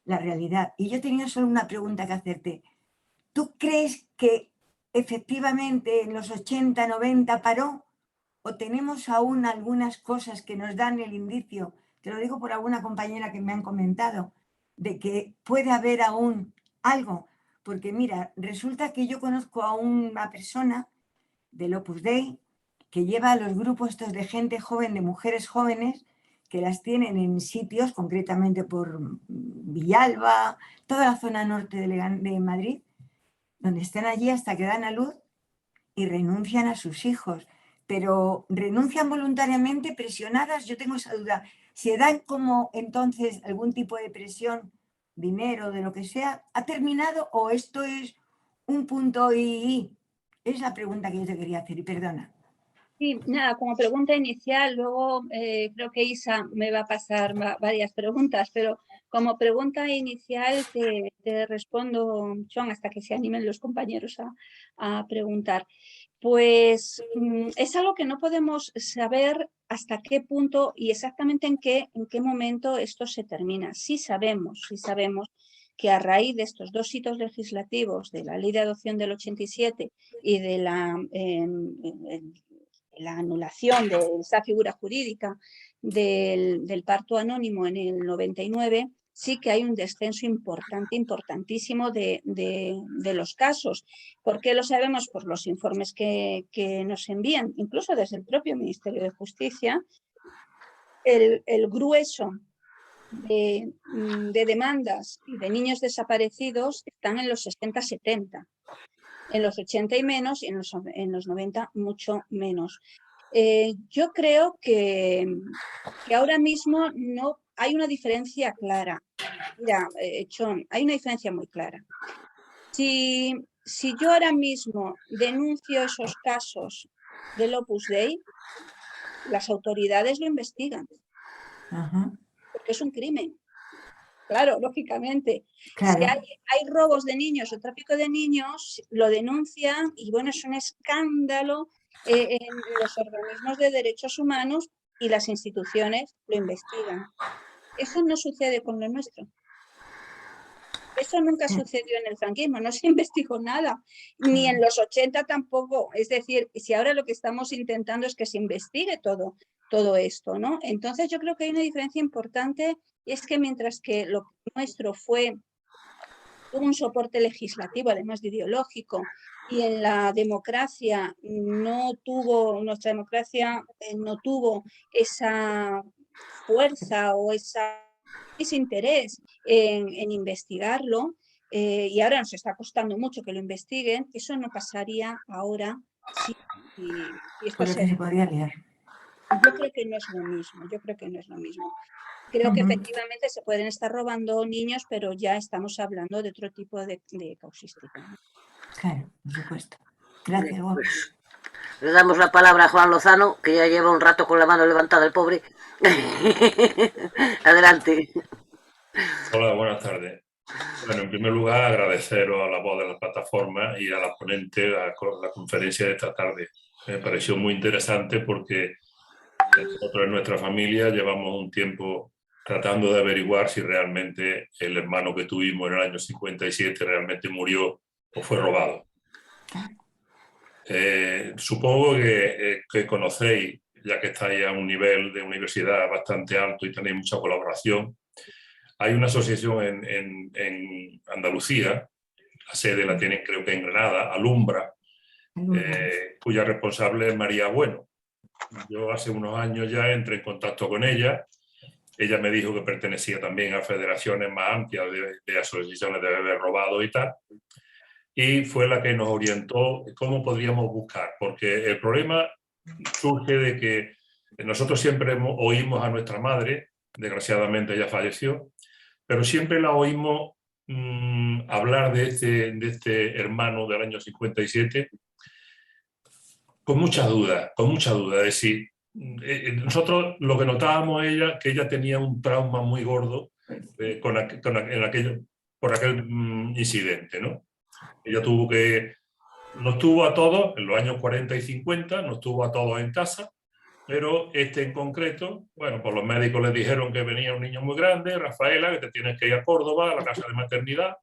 [SPEAKER 1] la realidad. Y yo tenía solo una pregunta que hacerte. ¿Tú crees que efectivamente en los 80, 90 paró? ¿O tenemos aún algunas cosas que nos dan el indicio, te lo digo por alguna compañera que me han comentado, de que puede haber aún algo? Porque mira, resulta que yo conozco a una persona del Opus Dei que lleva a los grupos estos de gente joven, de mujeres jóvenes, que las tienen en sitios, concretamente por Villalba, toda la zona norte de Madrid, donde están allí hasta que dan a luz y renuncian a sus hijos. Pero renuncian voluntariamente, presionadas. Yo tengo esa duda. ¿Se dan como entonces algún tipo de presión, dinero, de lo que sea? ¿Ha terminado o esto es un punto y? Es la pregunta que yo te quería hacer y perdona.
[SPEAKER 3] Sí, nada, como pregunta inicial, luego creo que Isa me va a pasar varias preguntas, pero como pregunta inicial te respondo, Joan, hasta que se animen los compañeros a preguntar. Pues es algo que no podemos saber hasta qué punto y exactamente en qué momento esto se termina. Sí sabemos que a raíz de estos dos hitos legislativos, de la Ley de Adopción del 87 y de la anulación de esa figura jurídica del parto anónimo en el 99, sí que hay un descenso importantísimo de los casos. ¿Por qué lo sabemos? Por los informes que nos envían, incluso desde el propio Ministerio de Justicia. El grueso de demandas y de niños desaparecidos están en los 60-70. En los 80 y menos, y en los 90 mucho menos. Yo creo que ahora mismo no hay una diferencia clara. Mira, Chon, hay una diferencia muy clara. Si yo ahora mismo denuncio esos casos del Opus Dei, las autoridades lo investigan.
[SPEAKER 1] Ajá.
[SPEAKER 3] Porque es un crimen. Claro, lógicamente.
[SPEAKER 1] Claro.
[SPEAKER 3] Si hay robos de niños o tráfico de niños, lo denuncian y bueno, es un escándalo en los organismos de derechos humanos y las instituciones lo investigan. Eso no sucede con lo nuestro. Eso nunca sucedió en el franquismo, no se investigó nada, ni en los 80 tampoco. Es decir, si ahora lo que estamos intentando es que se investigue todo esto, ¿no? Entonces yo creo que hay una diferencia importante y es que mientras que lo nuestro tuvo un soporte legislativo, además de ideológico, y en la democracia nuestra democracia no tuvo esa fuerza o ese interés en investigarlo, y ahora nos está costando mucho que lo investiguen, eso no pasaría ahora si esto
[SPEAKER 1] Por lo que se podría liar.
[SPEAKER 3] Yo creo que no es lo mismo. Creo que efectivamente se pueden estar robando niños, pero ya estamos hablando de otro tipo de causística.
[SPEAKER 1] Claro, por supuesto. Gracias, Bob.
[SPEAKER 2] Pues, le damos la palabra a Juan Lozano, que ya lleva un rato con la mano levantada el pobre. Adelante.
[SPEAKER 7] Hola, buenas tardes. Bueno, en primer lugar, agradeceros a la voz de la plataforma y a la ponente la conferencia de esta tarde. Me pareció muy interesante porque nosotros en nuestra familia llevamos un tiempo tratando de averiguar si realmente el hermano que tuvimos en el año 57 realmente murió o fue robado. Supongo que conocéis, ya que estáis a un nivel de universidad bastante alto y tenéis mucha colaboración. Hay una asociación en Andalucía, la sede la tienen creo que en Granada, Alumbra, cuya responsable es María Bueno. Yo hace unos años ya entré en contacto con ella. Ella me dijo que pertenecía también a federaciones más amplias de asociaciones de bebés robados y tal. Y fue la que nos orientó cómo podríamos buscar, porque el problema surge de que nosotros siempre oímos a nuestra madre, desgraciadamente ella falleció, pero siempre la oímos hablar de este hermano del año 57 con mucha duda. Es decir, nosotros lo que notábamos que ella tenía un trauma muy gordo por aquel incidente, ¿no? Ella nos tuvo a todos, en los años 40 y 50, nos tuvo a todos en casa, pero en concreto, bueno, pues los médicos les dijeron que venía un niño muy grande, Rafaela, que te tienes que ir a Córdoba, a la casa de maternidad,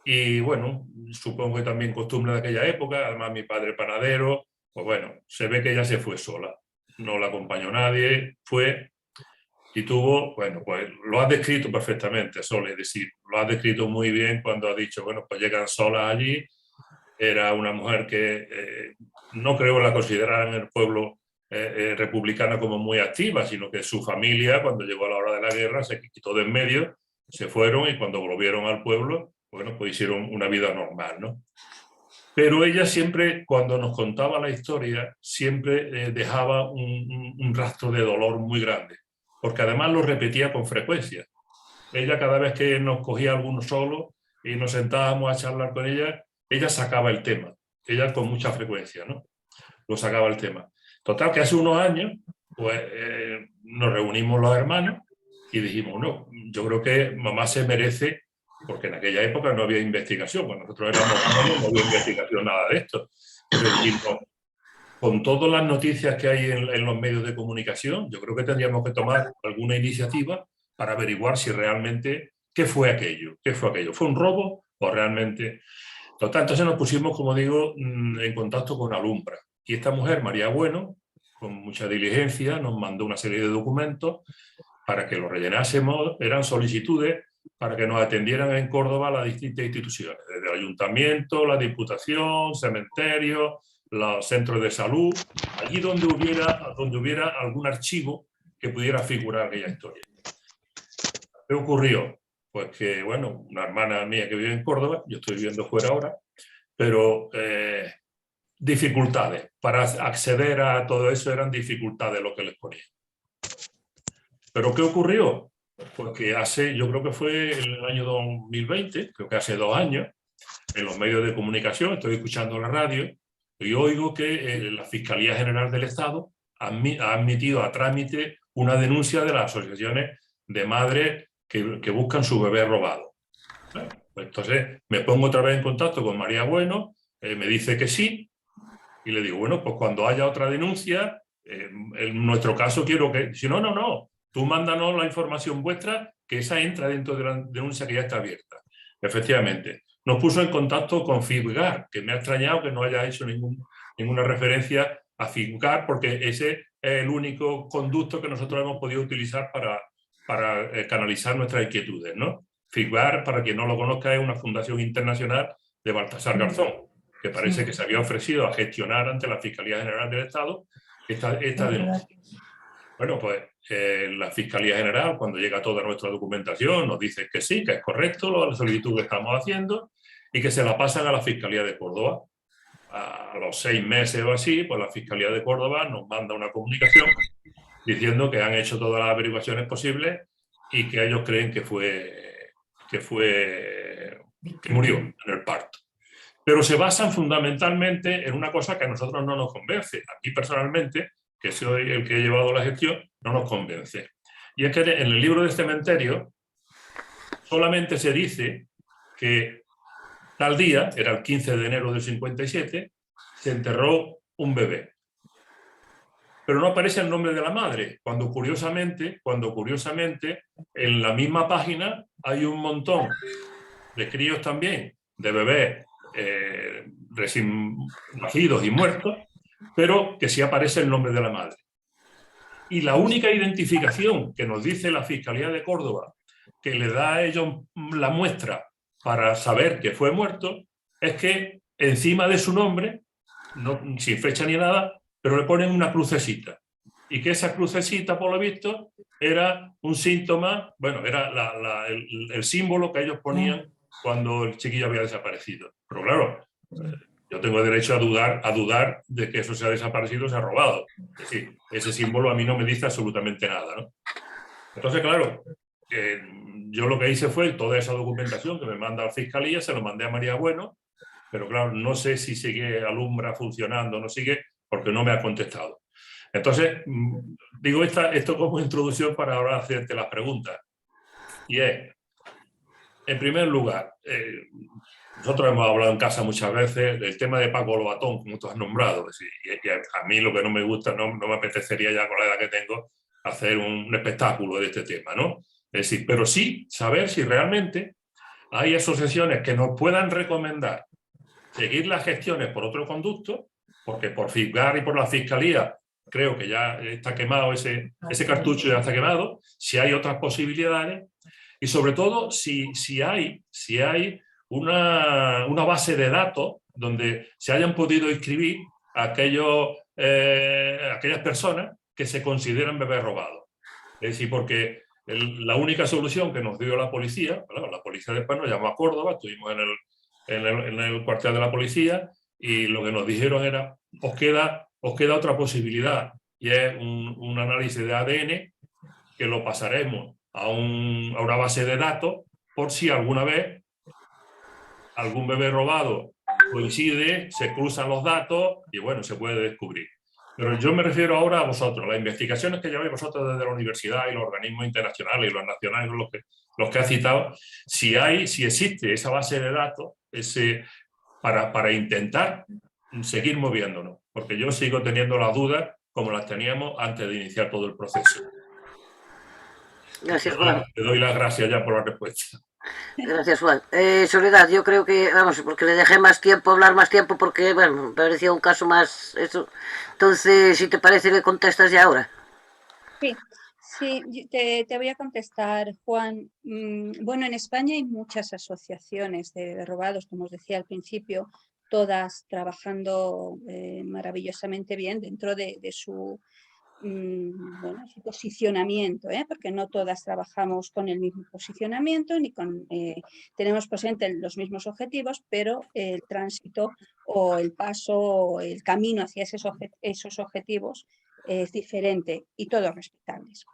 [SPEAKER 7] Y bueno, supongo que también costumbre de aquella época, además mi padre panadero, pues bueno, se ve que ella se fue sola, no la acompañó nadie, fue y tuvo, bueno, pues lo has descrito perfectamente, Sol, es decir, lo has descrito muy bien cuando has dicho, bueno, pues llegan solas allí, era una mujer que no creo que la consideraran en el pueblo republicana como muy activa, sino que su familia, cuando llegó a la hora de la guerra, se quitó de en medio, se fueron y cuando volvieron al pueblo, bueno, pues hicieron una vida normal, ¿no? Pero ella siempre, cuando nos contaba la historia, siempre dejaba un rastro de dolor muy grande, porque además lo repetía con frecuencia. Ella cada vez que nos cogía alguno solo y nos sentábamos a charlar con ella, ella sacaba el tema, ella con mucha frecuencia, ¿no? Lo sacaba el tema. Total, que hace unos años, pues nos reunimos los hermanos y dijimos, no, yo creo que mamá se merece, porque en aquella época no había investigación, cuando nosotros éramos jóvenes no había investigación, nada de esto. Pero dijimos, con todas las noticias que hay en los medios de comunicación, yo creo que tendríamos que tomar alguna iniciativa para averiguar si realmente, ¿qué fue aquello? ¿Qué fue aquello? ¿Fue un robo o realmente? Total, entonces nos pusimos, como digo, en contacto con Alumbra. Y esta mujer, María Bueno, con mucha diligencia, nos mandó una serie de documentos para que los rellenásemos. Eran solicitudes para que nos atendieran en Córdoba las distintas instituciones, desde el ayuntamiento, la diputación, cementerios, los centros de salud, allí donde hubiera algún archivo que pudiera figurar aquella historia. ¿Qué ocurrió? Pues que, bueno, una hermana mía que vive en Córdoba, yo estoy viviendo fuera ahora, pero dificultades. Para acceder a todo eso eran dificultades lo que les ponía. ¿Pero qué ocurrió? Pues que yo creo que fue en el año 2020, creo que hace 2 años, en los medios de comunicación, estoy escuchando la radio, y oigo que la Fiscalía General del Estado ha admitido a trámite una denuncia de las asociaciones de madres que buscan su bebé robado. Bueno, pues entonces me pongo otra vez en contacto con María Bueno, me dice que sí, y le digo, bueno, pues cuando haya otra denuncia, en nuestro caso quiero que... Si no, tú mándanos la información vuestra, que esa entra dentro de la denuncia que ya está abierta. Efectivamente. Nos puso en contacto con FIBGAR, que me ha extrañado que no haya hecho ninguna referencia a FIBGAR, porque ese es el único conducto que nosotros hemos podido utilizar para canalizar nuestras inquietudes, ¿no? FIBGAR, para quien no lo conozca, es una fundación internacional de Baltasar Garzón, que parece que se había ofrecido a gestionar ante la Fiscalía General del Estado esta denuncia. Bueno, pues la Fiscalía General, cuando llega toda nuestra documentación, nos dice que sí, que es correcto la solicitud que estamos haciendo y que se la pasan a la Fiscalía de Córdoba. A los 6 meses o así, pues la Fiscalía de Córdoba nos manda una comunicación diciendo que han hecho todas las averiguaciones posibles y que ellos creen que murió en el parto. Pero se basan fundamentalmente en una cosa que a nosotros no nos convence. A mí personalmente, que soy el que he llevado la gestión, no nos convence. Y es que en el libro del cementerio solamente se dice que tal día, era el 15 de enero del 57, se enterró un bebé. Pero no aparece el nombre de la madre, cuando curiosamente en la misma página hay un montón de críos también, de bebés recién nacidos y muertos, pero que sí aparece el nombre de la madre. Y la única identificación que nos dice la Fiscalía de Córdoba, que le da a ellos la muestra para saber que fue muerto, es que encima de su nombre, sin fecha ni nada, pero le ponen una crucecita. Y que esa crucecita, por lo visto, era un síntoma, bueno, era el símbolo que ellos ponían cuando el chiquillo había desaparecido. Pero claro, yo tengo derecho a dudar de que eso se ha desaparecido o se ha robado. Es decir, ese símbolo a mí no me dice absolutamente nada, ¿no? Entonces, claro, yo lo que hice fue toda esa documentación que me manda la Fiscalía, se lo mandé a María Bueno, pero claro, no sé si sigue Alumbra funcionando o no sigue, porque no me ha contestado. Entonces, digo esto como introducción para ahora hacerte las preguntas. Y es, en primer lugar, nosotros hemos hablado en casa muchas veces del tema de Paco Lobatón, como tú has nombrado. Y a mí lo que no me gusta, no me apetecería ya con la edad que tengo, hacer un espectáculo de este tema, ¿no? Es decir, pero sí saber si realmente hay asociaciones que nos puedan recomendar seguir las gestiones por otro conducto, porque por FISGAR y por la Fiscalía creo que ya está quemado ese cartucho, ya está quemado, si hay otras posibilidades y sobre todo si hay una base de datos donde se hayan podido inscribir aquellas personas que se consideran bebés robados. Es decir, porque la única solución que nos dio la policía, bueno, la policía después nos llamó a Córdoba, estuvimos en el cuartel de la policía y lo que nos dijeron era, os queda otra posibilidad y es un análisis de ADN que lo pasaremos a una base de datos por si alguna vez algún bebé robado coincide, se cruzan los datos y bueno, se puede descubrir. Pero yo me refiero ahora a vosotros, las investigaciones que lleváis vosotros desde la universidad y los organismos internacionales y los nacionales, los que ha citado, si existe esa base de datos para intentar seguir moviéndonos, porque yo sigo teniendo las dudas como las teníamos antes de iniciar todo el proceso.
[SPEAKER 2] Gracias, Juan.
[SPEAKER 7] Te doy las gracias ya por la respuesta.
[SPEAKER 2] Gracias, Juan. Soledad, yo creo que, vamos, porque le dejé hablar más tiempo, porque, bueno, me parecía un caso más... Eso. Entonces, si te parece, le contestas ya ahora.
[SPEAKER 3] Sí, te voy a contestar, Juan. Bueno, en España hay muchas asociaciones de bebés robados, como os decía al principio, todas trabajando maravillosamente bien dentro de su... su posicionamiento, porque no todas trabajamos con el mismo posicionamiento ni tenemos presente los mismos objetivos, pero el tránsito o el paso o el camino hacia esos objetivos es diferente y todos respetables.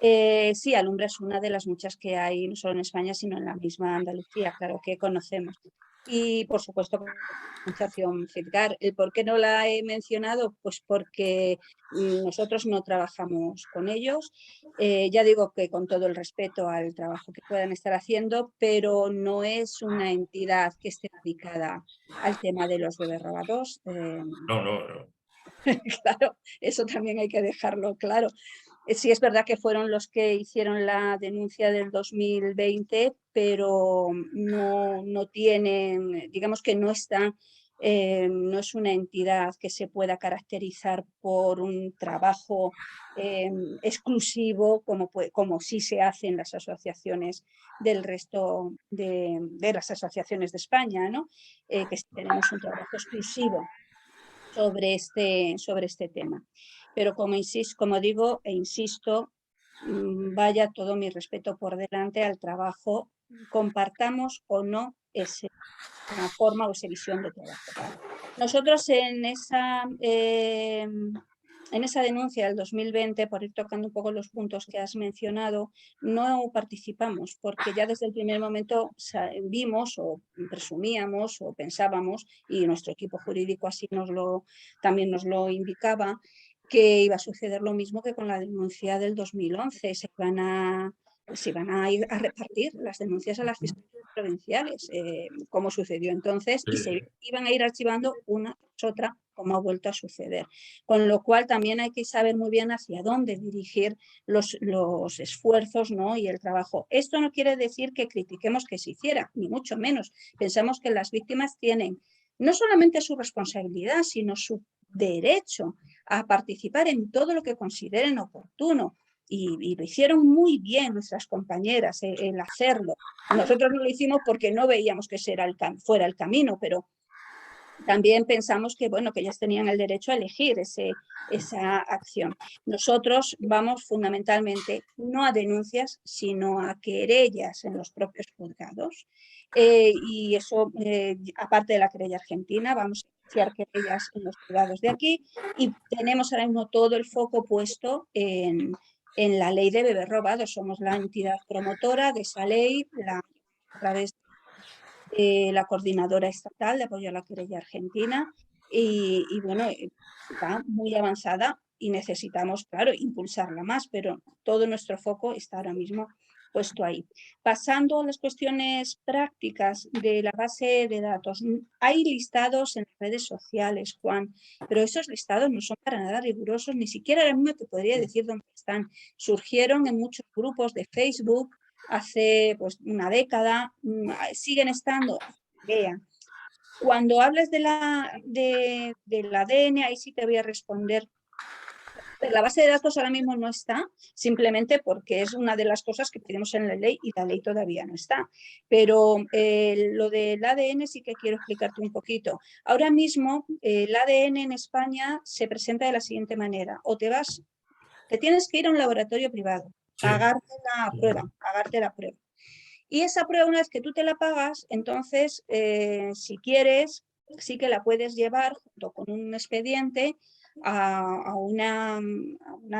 [SPEAKER 3] Sí, Alumbra es una de las muchas que hay, no solo en España, sino en la misma Andalucía, claro, que conocemos. Y, por supuesto, la Asociación FISGAR. ¿El por qué no la he mencionado? Pues porque nosotros no trabajamos con ellos. Ya digo que con todo el respeto al trabajo que puedan estar haciendo, pero no es una entidad que esté dedicada al tema de los bebés robados.
[SPEAKER 7] No.
[SPEAKER 3] Claro, eso también hay que dejarlo claro. Sí, es verdad que fueron los que hicieron la denuncia del 2020, pero no tienen, digamos que no está, no es una entidad que se pueda caracterizar por un trabajo exclusivo como sí se hace en las asociaciones del resto de las asociaciones de España, ¿no? Que tenemos un trabajo exclusivo sobre este tema. Pero como digo e insisto, vaya todo mi respeto por delante al trabajo, compartamos o no esa forma o esa visión de trabajo. Nosotros en esa denuncia del 2020, por ir tocando un poco los puntos que has mencionado, no participamos porque ya desde el primer momento vimos o presumíamos o pensábamos, y nuestro equipo jurídico así también nos lo indicaba, que iba a suceder lo mismo que con la denuncia del 2011. Se iban a ir a repartir las denuncias a las fiscalías provinciales, como sucedió entonces, y se iban a ir archivando una tras otra, como ha vuelto a suceder. Con lo cual también hay que saber muy bien hacia dónde dirigir los esfuerzos, ¿no? Y el trabajo. Esto no quiere decir que critiquemos que se hiciera, ni mucho menos. Pensamos que las víctimas tienen no solamente su responsabilidad, sino su derecho a participar en todo lo que consideren oportuno. Y lo hicieron muy bien nuestras compañeras en hacerlo. Nosotros no lo hicimos porque no veíamos que fuera el camino, pero también pensamos que, bueno, que ellas tenían el derecho a elegir esa acción. Nosotros vamos fundamentalmente no a denuncias, sino a querellas en los propios juzgados. Y eso, aparte de la querella argentina, vamos a iniciar querellas en los juzgados de aquí y tenemos ahora mismo todo el foco puesto en la ley de bebés robados. Somos la entidad promotora de esa ley, a través de la coordinadora estatal de apoyo a la querella argentina y bueno, está muy avanzada y necesitamos, claro, impulsarla más, pero todo nuestro foco está ahora mismo puesto ahí. Pasando a las cuestiones prácticas de la base de datos, hay listados en redes sociales, Juan, pero esos listados no son para nada rigurosos, ni siquiera ahora mismo te podría decir dónde están. Surgieron en muchos grupos de Facebook hace pues una década, siguen estando. Vea, cuando hables del ADN, ahí sí te voy a responder. La base de datos ahora mismo no está, simplemente porque es una de las cosas que tenemos en la ley y la ley todavía no está. Pero lo del ADN sí que quiero explicarte un poquito. Ahora mismo el ADN en España se presenta de la siguiente manera. O te tienes que ir a un laboratorio privado,
[SPEAKER 7] Sí.
[SPEAKER 3] pagarte la prueba. Y esa prueba, una vez que tú te la pagas, entonces, si quieres, sí que la puedes llevar junto con un expediente a una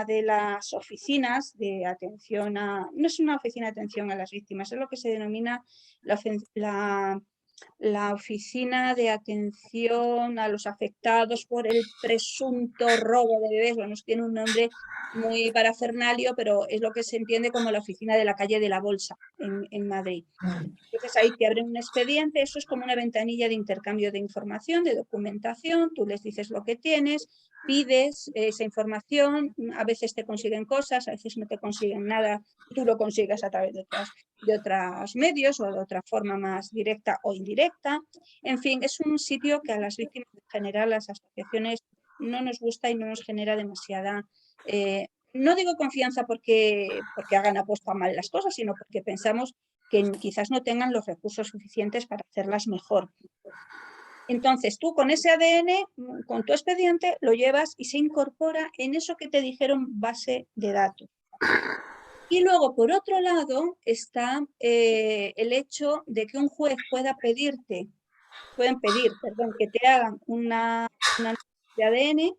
[SPEAKER 3] de las oficinas de atención no es una oficina de atención a las víctimas, es lo que se denomina la oficina de atención a los afectados por el presunto robo de bebés. Bueno, tiene un nombre muy parafernalio, pero es lo que se entiende como la oficina de la calle de la Bolsa en Madrid. Entonces ahí te abren un expediente, eso es como una ventanilla de intercambio de información, de documentación, tú les dices lo que tienes, pides esa información, a veces te consiguen cosas, a veces no te consiguen nada, tú lo consigues a través de otros medios o de otra forma más directa o indirecta. En fin, es un sitio que a las víctimas en general, las asociaciones, no nos gusta y no nos genera demasiada... no digo confianza porque hagan apuesta mal las cosas, sino porque pensamos que quizás no tengan los recursos suficientes para hacerlas mejor. Entonces, tú con ese ADN, con tu expediente, lo llevas y se incorpora en eso que te dijeron base de datos. Y luego, por otro lado, está el hecho de que un juez pueden pedir, que te hagan una de ADN,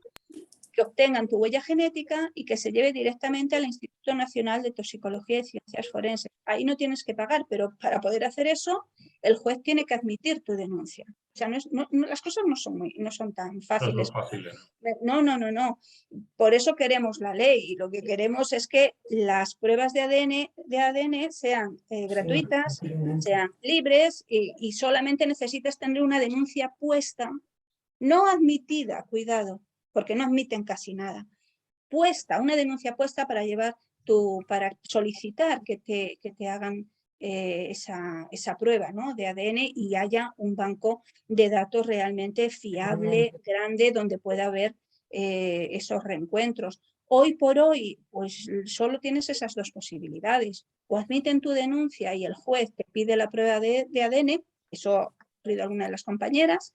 [SPEAKER 3] que obtengan tu huella genética y que se lleve directamente al Instituto Nacional de Toxicología y Ciencias Forenses. Ahí no tienes que pagar, pero para poder hacer eso, el juez tiene que admitir tu denuncia. O sea, las cosas no son tan fáciles. No. Por eso queremos la ley y lo que queremos es que las pruebas de ADN sean gratuitas, sean libres y solamente necesitas tener una denuncia puesta, no admitida, cuidado, porque no admiten casi nada. Una denuncia puesta para solicitar que te hagan esa prueba, ¿no?, de ADN y haya un banco de datos realmente fiable, grande, donde pueda haber esos reencuentros. Hoy por hoy, pues solo tienes esas dos posibilidades. O admiten tu denuncia y el juez te pide la prueba de ADN, eso ha ocurrido a alguna de las compañeras,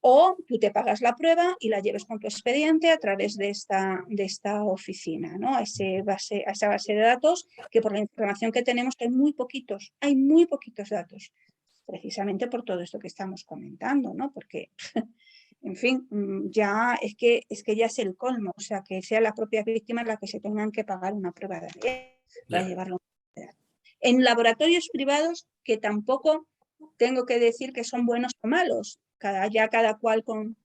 [SPEAKER 3] o tú te pagas la prueba y la lleves con tu expediente a través de esta oficina, ¿no?, a esa base de datos, que por la información que tenemos hay muy poquitos datos, precisamente por todo esto que estamos comentando, ¿no?, porque, en fin, ya es que ya es el colmo, o sea, que sean las propias víctimas las que se tengan que pagar una prueba de ADN para llevarlo. En laboratorios privados, que tampoco tengo que decir que son buenos o malos, cada cual con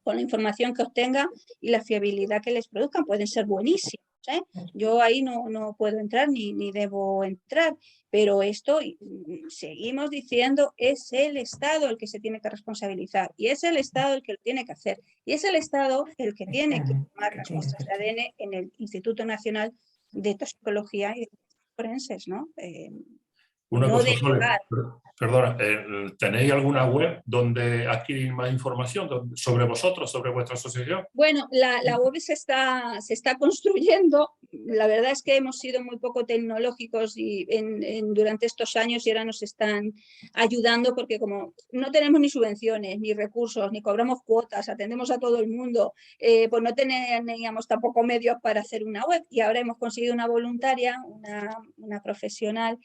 [SPEAKER 3] la información que obtenga y la fiabilidad que les produzcan, pueden ser buenísimos, ¿eh? Yo ahí no puedo entrar ni debo entrar, pero esto seguimos diciendo, es el Estado el que se tiene que responsabilizar y es el Estado el que lo tiene que hacer y es el Estado el que tiene que tomar las muestras de ADN en el Instituto Nacional de Toxicología y de Forenses, ¿no?
[SPEAKER 7] Una
[SPEAKER 3] no
[SPEAKER 7] cosa, Sole,
[SPEAKER 3] delegar.
[SPEAKER 7] perdona, ¿tenéis alguna web donde adquirir más información sobre vosotros, sobre vuestra asociación?
[SPEAKER 3] Bueno, la web se está construyendo. La verdad es que hemos sido muy poco tecnológicos durante estos años y ahora nos están ayudando porque como no tenemos ni subvenciones, ni recursos, ni cobramos cuotas, atendemos a todo el mundo, pues no teníamos tampoco medios para hacer una web y ahora hemos conseguido una voluntaria, una profesional,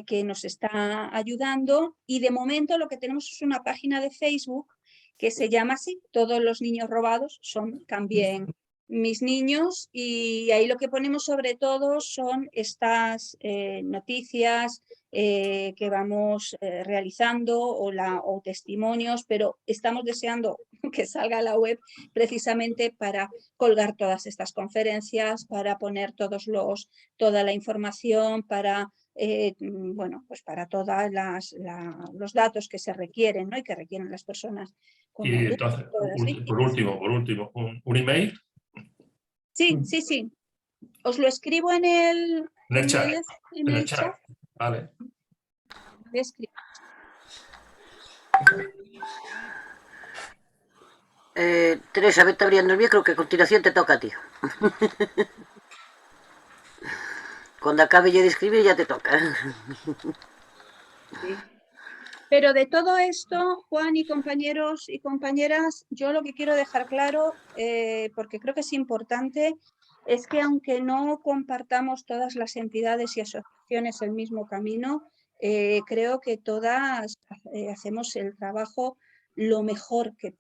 [SPEAKER 3] que nos está ayudando y de momento lo que tenemos es una página de Facebook que se llama así, Todos los niños robados son también mis niños, y ahí lo que ponemos sobre todo son estas noticias que vamos realizando o testimonios, pero estamos deseando que salga la web precisamente para colgar todas estas conferencias, para poner toda la información, para bueno, pues para todos los datos que se requieren, ¿no?, y que requieren las personas.
[SPEAKER 7] Y entonces, por último, ¿un email?
[SPEAKER 3] Sí. Os lo escribo en el
[SPEAKER 7] En el chat.
[SPEAKER 3] En el chat.
[SPEAKER 7] Vale.
[SPEAKER 3] Voy a escribir.
[SPEAKER 2] Teresa, vete abriendo el micro que a continuación te toca a ti. Cuando acabe yo de escribir ya te toca.
[SPEAKER 3] Sí. Pero de todo esto, Juan y compañeros y compañeras, yo lo que quiero dejar claro, porque creo que es importante, es que aunque no compartamos todas las entidades y asociaciones el mismo camino, creo que todas hacemos el trabajo lo mejor que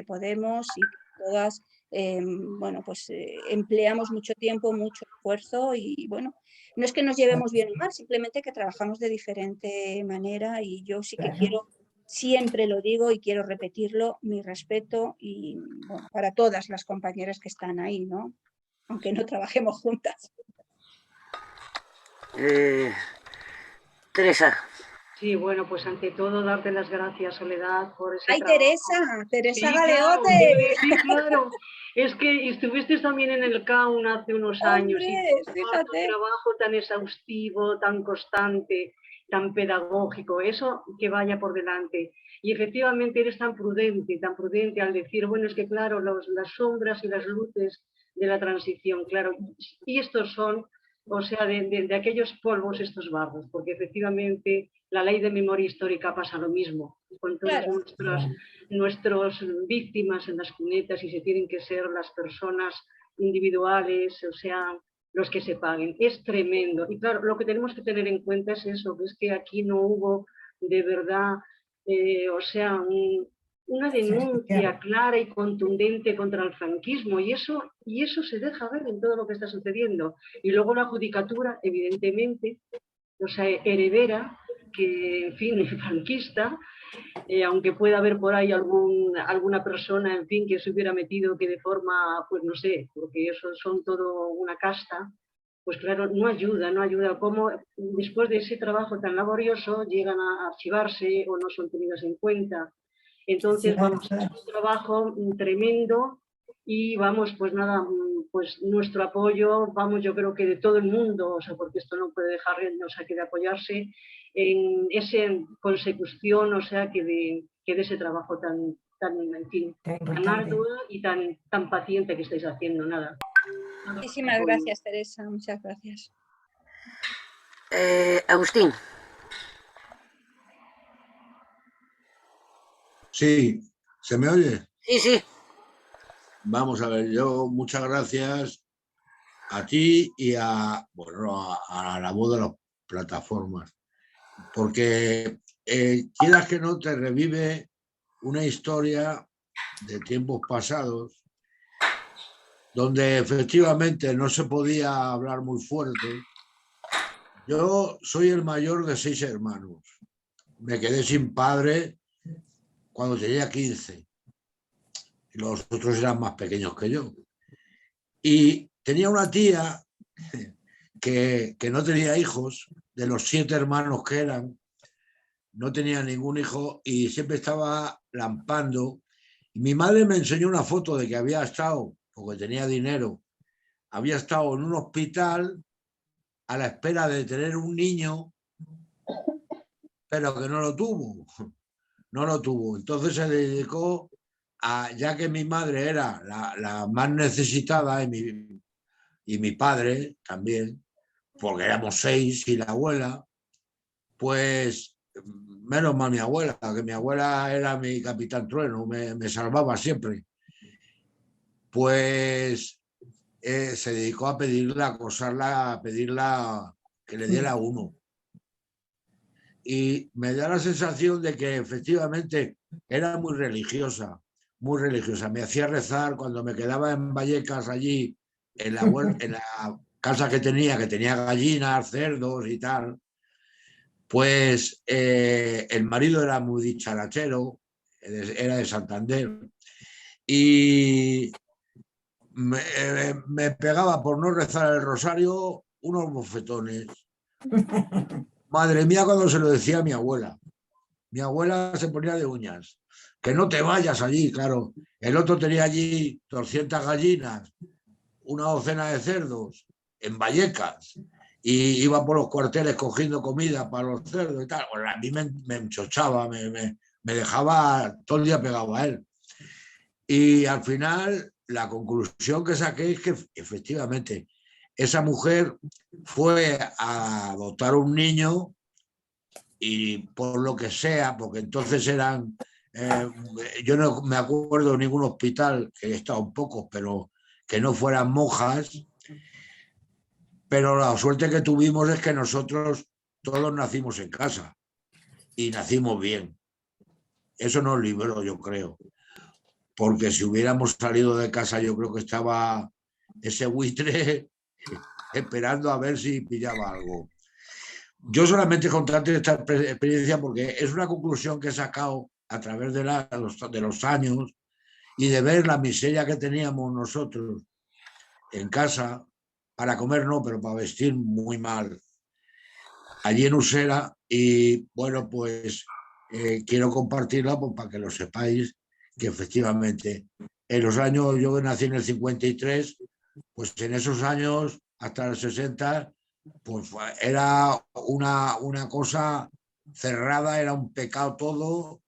[SPEAKER 3] podemos y todas bueno, pues, empleamos mucho tiempo, mucho esfuerzo y bueno, no es que nos llevemos bien o mal, simplemente que trabajamos de diferente manera y yo sí que quiero, siempre lo digo y quiero repetirlo, mi respeto y bueno, para todas las compañeras que están ahí, ¿no? Aunque no trabajemos juntas.
[SPEAKER 2] Teresa.
[SPEAKER 8] Sí, bueno, pues ante todo darte las gracias, Soledad, por ese
[SPEAKER 3] ¡Ay,
[SPEAKER 8] trabajo.
[SPEAKER 3] Teresa
[SPEAKER 8] Sí,
[SPEAKER 3] Galeote!
[SPEAKER 8] Claro, sí, claro. Es que estuviste también en el CAUN hace unos años y
[SPEAKER 3] ¡Hombre,
[SPEAKER 8] tu
[SPEAKER 3] fíjate!
[SPEAKER 8] trabajo tan exhaustivo, tan constante, tan pedagógico, eso que vaya por delante. Y efectivamente eres tan prudente al decir, bueno, es que claro, las sombras y las luces de la transición, claro, y estos son, o sea, de aquellos polvos, estos barros, porque efectivamente la ley de memoria histórica pasa lo mismo, con todas nuestras víctimas en las cunetas y se tienen que ser las personas individuales, o sea, los que se paguen. Es tremendo. Y claro, lo que tenemos que tener en cuenta es eso, que es que aquí no hubo de verdad, o sea, una denuncia clara y contundente contra el franquismo y eso se deja ver en todo lo que está sucediendo. Y luego la judicatura, evidentemente, o sea, heredera, que, en fin, franquista, aunque pueda haber por ahí alguna persona, en fin, que se hubiera metido que de forma, pues no sé, porque eso son todo una casta, pues claro, no ayuda. Cómo después de ese trabajo tan laborioso llegan a archivarse o no son tenidas en cuenta. Entonces, vamos, es un trabajo tremendo y vamos, pues nada, pues nuestro apoyo, vamos, yo creo que de todo el mundo, o sea, porque esto no puede dejar, o sea, que de apoyarse en esa consecución, o sea, que de ese trabajo tan en fin, tan arduo y tan paciente que estáis haciendo, nada.
[SPEAKER 3] Muchísimas gracias, Teresa, muchas gracias.
[SPEAKER 2] Agustín.
[SPEAKER 9] Sí, ¿se me oye?
[SPEAKER 2] Sí, sí.
[SPEAKER 9] Vamos a ver, yo muchas gracias a ti y a la voz de las plataformas, porque quieras que no te revive una historia de tiempos pasados donde efectivamente no se podía hablar muy fuerte. Yo soy el mayor de 6 hermanos. Me quedé sin padre cuando tenía 15. Y los otros eran más pequeños que yo. Y tenía una tía que no tenía hijos, de los 7 hermanos que eran, no tenía ningún hijo y siempre estaba lampando. Y mi madre me enseñó una foto de que había estado, porque tenía dinero, había estado en un hospital a la espera de tener un niño, pero que no lo tuvo. No lo tuvo. Entonces se dedicó a, ya que mi madre era la más necesitada y mi padre también, porque éramos 6 y la abuela, pues menos mal mi abuela, que mi abuela era mi capitán trueno, me salvaba siempre. Pues se dedicó a pedirla, a acosarla, a pedirla que le diera uno. Y me da la sensación de que efectivamente era muy religiosa, muy religiosa. Me hacía rezar cuando me quedaba en Vallecas allí, en la casa que tenía gallinas, cerdos y tal. Pues el marido era muy dicharachero, era de Santander, y me pegaba por no rezar el rosario unos bofetones. Madre mía, cuando se lo decía a mi abuela. Mi abuela se ponía de uñas. Que no te vayas allí, claro. El otro tenía allí 200 gallinas, una docena de cerdos, en Vallecas. y iba por los cuarteles cogiendo comida para los cerdos y tal. Bueno, a mí me enchochaba, me dejaba todo el día pegado a él. Y al final la conclusión que saqué es que efectivamente esa mujer fue a adoptar un niño y por lo que sea, porque entonces eran, yo no me acuerdo de ningún hospital, que he estado un poco, pero que no fueran monjas, pero la suerte que tuvimos es que nosotros todos nacimos en casa y nacimos bien. Eso nos libró, yo creo, porque si hubiéramos salido de casa yo creo que estaba ese buitre esperando a ver si pillaba algo. Yo solamente contarte esta experiencia porque es una conclusión que he sacado a través de los años y de ver la miseria que teníamos nosotros en casa, para comer no, pero para vestir muy mal, allí en Usera. Y bueno, pues quiero compartirla pues, para que lo sepáis, que efectivamente en los años, yo nací en el 53, pues en esos años, hasta el 60, pues era una cosa cerrada, era un pecado todo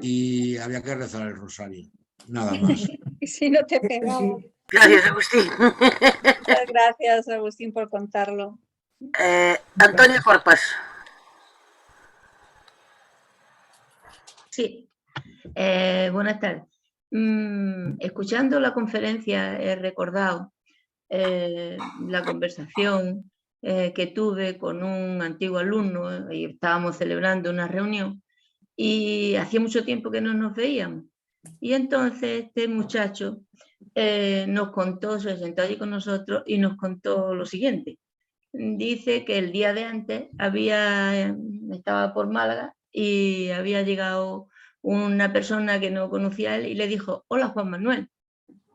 [SPEAKER 9] y había que rezar el rosario, nada más.
[SPEAKER 3] Y si no te pegaba.
[SPEAKER 2] Gracias, Agustín.
[SPEAKER 3] Muchas gracias, Agustín, por contarlo.
[SPEAKER 2] Antonio Corpas.
[SPEAKER 10] Sí, buenas tardes. Escuchando la conferencia he recordado la conversación que tuve con un antiguo alumno y estábamos celebrando una reunión y hacía mucho tiempo que no nos veíamos. Y entonces este muchacho nos contó, se sentó allí con nosotros y nos contó lo siguiente. Dice que el día de antes estaba por Málaga y había llegado una persona que no conocía a él y le dijo, hola Juan Manuel.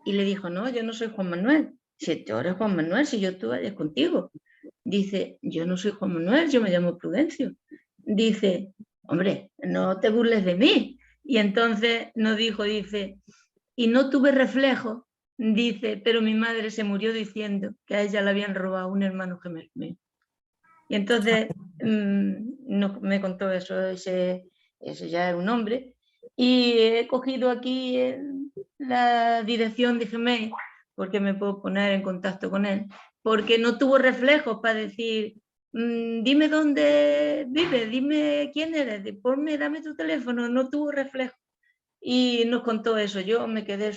[SPEAKER 10] Y le dijo, no, yo no soy Juan Manuel. Si tú eres Juan Manuel, si yo estuve contigo. Dice, yo no soy Juan Manuel, yo me llamo Prudencio. Dice, hombre, no te burles de mí. Y entonces nos dijo, dice, y no tuve reflejo, dice, pero mi madre se murió diciendo que a ella le habían robado un hermano gemelo mío. Y entonces me contó eso, ese ya era un hombre. Y he cogido aquí la dirección de Gmail, porque me puedo poner en contacto con él, porque no tuvo reflejos para decir, dime dónde vives, dime quién eres, dame tu teléfono, no tuvo reflejo. Y nos contó eso, yo me quedé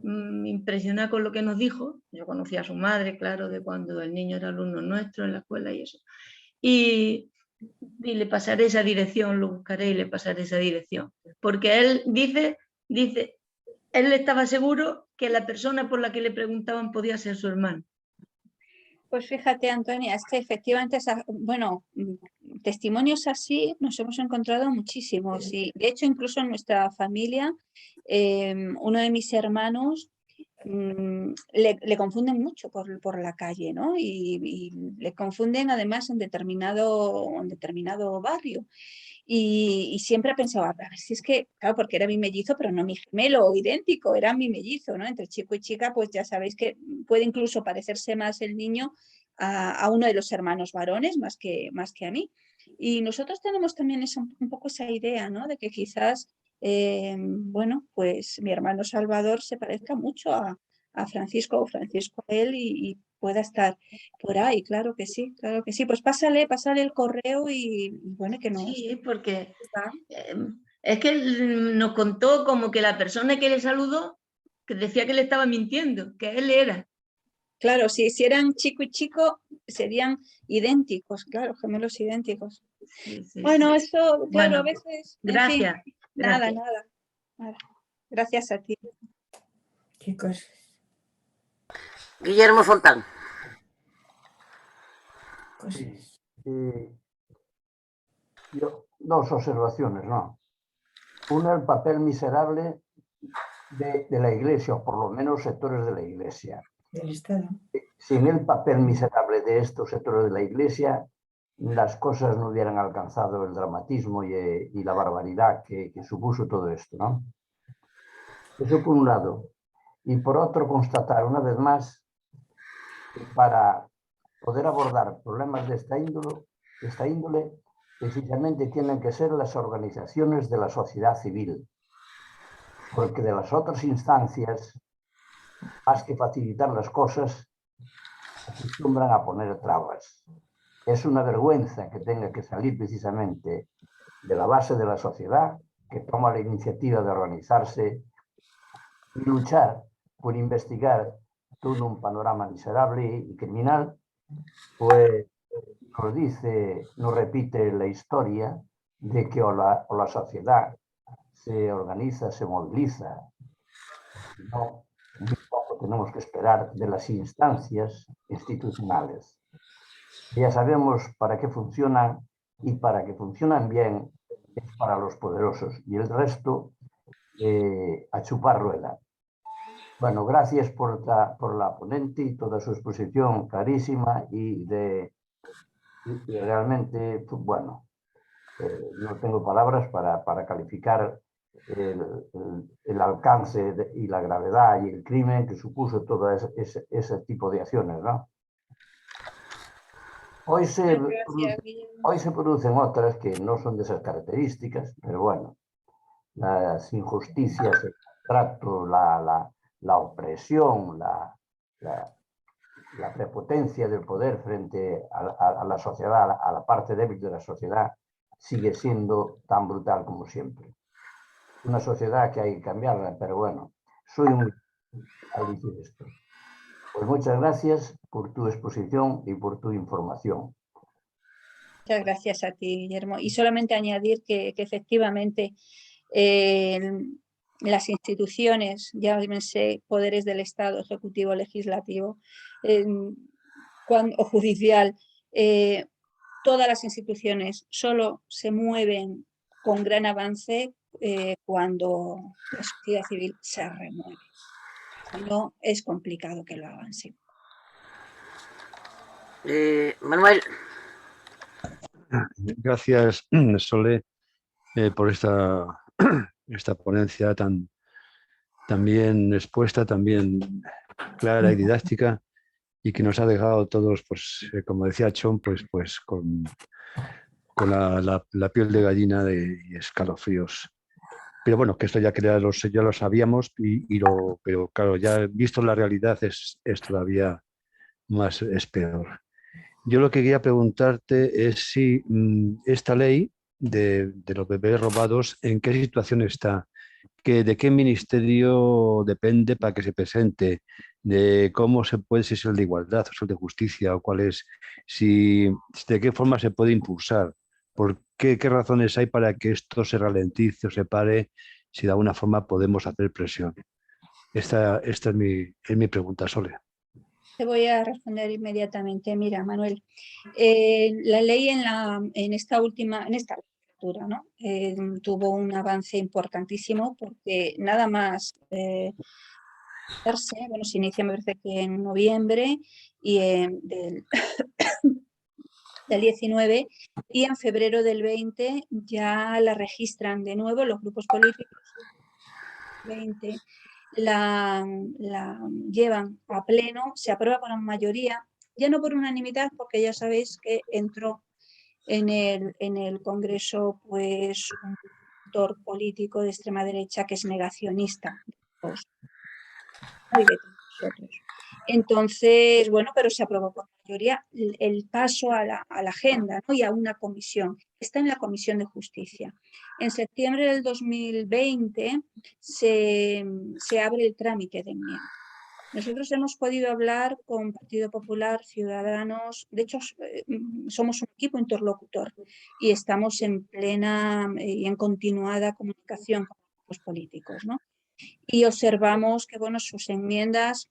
[SPEAKER 10] impresionada con lo que nos dijo. Yo conocía a su madre, claro, de cuando el niño era alumno nuestro en la escuela y eso. Y le pasaré esa dirección, lo buscaré y le pasaré esa dirección. Porque él dice, él estaba seguro que la persona por la que le preguntaban podía ser su hermano.
[SPEAKER 3] Pues fíjate, Antonia, es que efectivamente, bueno, testimonios así nos hemos encontrado muchísimos. Y de hecho, incluso en nuestra familia, uno de mis hermanos le confunden mucho por la calle, ¿no? Y le confunden además en determinado barrio. Y siempre pensaba, a ver si es que, claro, porque era mi mellizo, pero no mi gemelo o idéntico, era mi mellizo, ¿no? Entre chico y chica, pues ya sabéis que puede incluso parecerse más el niño a uno de los hermanos varones más que a mí. Y nosotros tenemos también un poco esa idea, ¿no? De que quizás, bueno, pues mi hermano Salvador se parezca mucho a Francisco o Francisco a él y pueda estar por ahí, claro que sí, claro que sí. Pues pásale el correo y bueno, que no.
[SPEAKER 10] Sí, porque es que nos contó como que la persona que le saludó, que decía que le estaba mintiendo, que él era.
[SPEAKER 3] Claro, si eran chico y chico, serían idénticos, claro, gemelos idénticos.
[SPEAKER 10] Sí,
[SPEAKER 3] bueno,
[SPEAKER 10] sí.
[SPEAKER 3] eso, claro,
[SPEAKER 10] Bueno,
[SPEAKER 3] a veces.
[SPEAKER 10] Gracias.
[SPEAKER 3] En fin, nada. Gracias a ti.
[SPEAKER 1] Chicos.
[SPEAKER 2] Guillermo Fontán.
[SPEAKER 11] Sí. Dos observaciones, ¿no? Una, el papel miserable de la Iglesia, o por lo menos sectores de la Iglesia.
[SPEAKER 1] Del Estado.
[SPEAKER 11] Sin el papel miserable de estos sectores de la Iglesia, las cosas no hubieran alcanzado el dramatismo y la barbaridad que supuso todo esto, ¿no? Eso por un lado. Y por otro, constatar una vez más que para poder abordar problemas de esta índole, precisamente tienen que ser las organizaciones de la sociedad civil, porque de las otras instancias, más que facilitar las cosas, acostumbran a poner trabas. Es una vergüenza que tenga que salir precisamente de la base de la sociedad, que toma la iniciativa de organizarse y luchar por investigar todo un panorama miserable y criminal, pues nos repite la historia de que o la sociedad se organiza, se moviliza, no, muy poco tenemos que esperar de las instancias institucionales. Ya sabemos para qué funcionan, y para que funcionan bien es para los poderosos, y el resto a chupar rueda. Bueno, gracias por la ponente y toda su exposición clarísima y realmente, bueno, no tengo palabras para calificar el alcance y la gravedad y el crimen que supuso todo ese tipo de acciones, ¿no? Hoy se producen otras que no son de esas características, pero bueno, las injusticias, el trato, la opresión, la prepotencia del poder frente a la sociedad, a la parte débil de la sociedad, sigue siendo tan brutal como siempre. Una sociedad que hay que cambiarla, pero bueno, soy muy al decir esto. Pues muchas gracias por tu exposición y por tu información.
[SPEAKER 3] Muchas gracias a ti, Guillermo. Y solamente añadir que efectivamente las instituciones, llámense poderes del Estado, ejecutivo, legislativo o judicial, todas las instituciones solo se mueven con gran avance cuando la sociedad civil se remueve. Si no, es complicado que lo hagan, sí.
[SPEAKER 2] Manuel.
[SPEAKER 12] Gracias, Sole, por esta ponencia tan bien expuesta, tan bien clara y didáctica, y que nos ha dejado todos, pues, como decía Chon, pues con la piel de gallina y escalofríos. Pero bueno, que esto ya lo sabíamos, pero claro, ya visto la realidad es todavía más, es peor. Yo lo que quería preguntarte es si esta ley de los bebés robados, ¿en qué situación está? ¿De qué ministerio depende para que se presente? ¿De cómo se puede, si es el de igualdad o es el de justicia, o cuál es? ¿De qué forma se puede impulsar? ¿Por qué razones hay para que esto se ralentice o se pare? Si de alguna forma podemos hacer presión. Esta es mi pregunta, Sole.
[SPEAKER 3] Te voy a responder inmediatamente. Mira, Manuel, la ley en esta legislatura, ¿no? Tuvo un avance importantísimo, porque nada más bueno, se inicia, me parece que en noviembre y del 19, y en febrero del 20 ya la registran de nuevo los grupos políticos. 20 la llevan a pleno, se aprueba por mayoría, ya no por unanimidad, porque ya sabéis que entró en el Congreso pues un actor político de extrema derecha que es negacionista de nosotros. Entonces, bueno, pero se aprobó por mayoría el paso a la agenda, ¿no? Y a una comisión. Está en la Comisión de Justicia. En septiembre del 2020 se abre el trámite de enmienda. Nosotros hemos podido hablar con Partido Popular, Ciudadanos, de hecho somos un equipo interlocutor y estamos en plena y en continuada comunicación con los políticos, ¿no? Y observamos que, bueno, sus enmiendas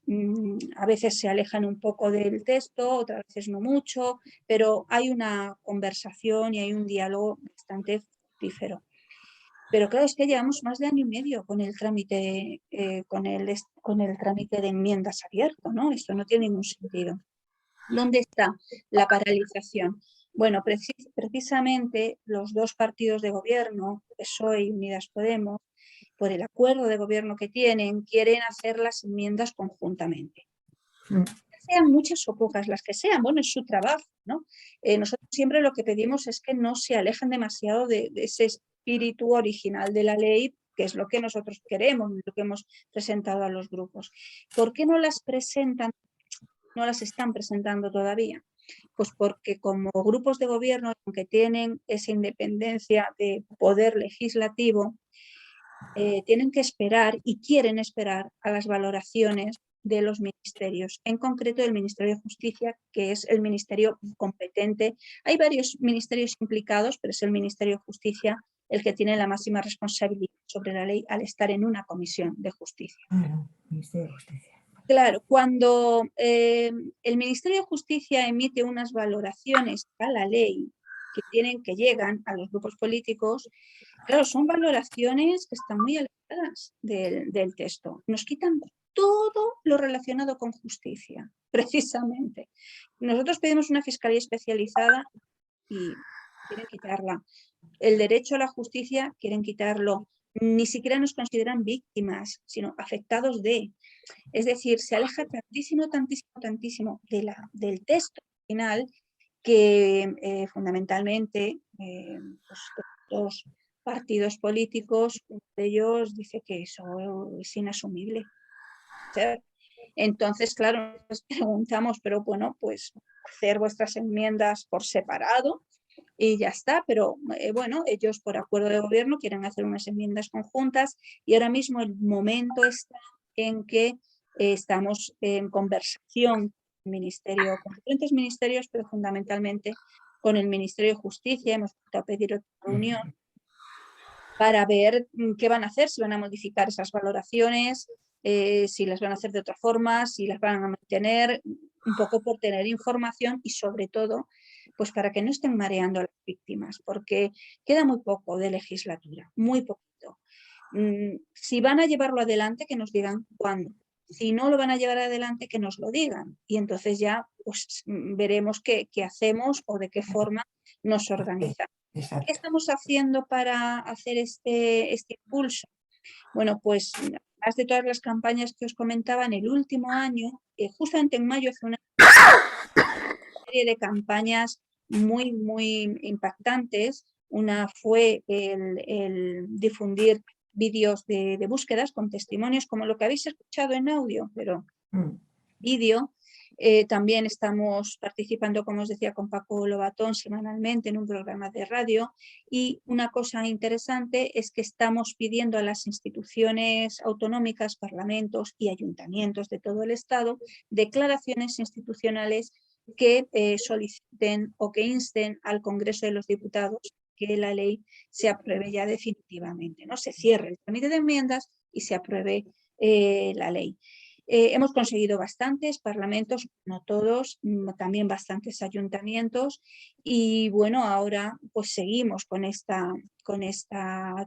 [SPEAKER 3] a veces se alejan un poco del texto, otras veces no mucho, pero hay una conversación y hay un diálogo bastante fructífero. Pero claro, es que llevamos más de año y medio con el trámite, con el trámite de enmiendas abierto, ¿no? Esto no tiene ningún sentido. ¿Dónde está la paralización? Bueno, precisamente los dos partidos de gobierno, PSOE y Unidas Podemos, por el acuerdo de gobierno que tienen, quieren hacer las enmiendas conjuntamente. sean muchas o pocas, las que sean, bueno, es su trabajo, ¿no? Nosotros siempre lo que pedimos es que no se alejen demasiado de ese espíritu original de la ley, que es lo que nosotros queremos, lo que hemos presentado a los grupos. ¿Por qué no las presentan, no las están presentando todavía? Pues porque como grupos de gobierno, aunque tienen esa independencia de poder legislativo, tienen que esperar y quieren esperar a las valoraciones de los ministerios, en concreto del Ministerio de Justicia, que es el ministerio competente. Hay varios ministerios implicados, pero es el Ministerio de Justicia el que tiene la máxima responsabilidad sobre la ley al estar en una comisión de justicia.
[SPEAKER 1] Ministerio de Justicia.
[SPEAKER 3] Claro, cuando el Ministerio de Justicia emite unas valoraciones a la ley que llegan a los grupos políticos, claro, son valoraciones que están muy alejadas del texto. Nos quitan todo lo relacionado con justicia, precisamente. Nosotros pedimos una fiscalía especializada y quieren quitarla. El derecho a la justicia quieren quitarlo. Ni siquiera nos consideran víctimas, sino afectados de. Es decir, se aleja tantísimo, tantísimo, tantísimo del texto final que fundamentalmente pues, los partidos políticos, uno de ellos dice que eso es inasumible. Entonces, claro, nos preguntamos, pero bueno, pues hacer vuestras enmiendas por separado y ya está, pero bueno, ellos por acuerdo de gobierno quieren hacer unas enmiendas conjuntas y ahora mismo el momento está en que estamos en conversación con diferentes ministerios, pero fundamentalmente con el Ministerio de Justicia. Hemos intentado pedir otra reunión para ver qué van a hacer, si van a modificar esas valoraciones, si las van a hacer de otra forma, si las van a mantener, un poco por tener información y sobre todo pues para que no estén mareando a las víctimas, porque queda muy poco de legislatura, muy poquito. Si van a llevarlo adelante, que nos digan cuándo. Si no lo van a llevar adelante, que nos lo digan. Y entonces ya pues, veremos qué hacemos o de qué forma nos organizamos. ¿Qué estamos haciendo para hacer este impulso? Bueno, pues además de todas las campañas que os comentaba, en el último año, justamente en mayo, hace una serie de campañas muy, muy impactantes. Una fue el difundir vídeos de búsquedas con testimonios como lo que habéis escuchado en audio, pero vídeo. También estamos participando, como os decía, con Paco Lobatón semanalmente en un programa de radio y una cosa interesante es que estamos pidiendo a las instituciones autonómicas, parlamentos y ayuntamientos de todo el Estado declaraciones institucionales que soliciten o que insten al Congreso de los Diputados que la ley se apruebe ya definitivamente, ¿no? Se cierre el trámite de enmiendas y se apruebe la ley. Hemos conseguido bastantes parlamentos, no todos, también bastantes ayuntamientos y bueno, ahora pues seguimos con esta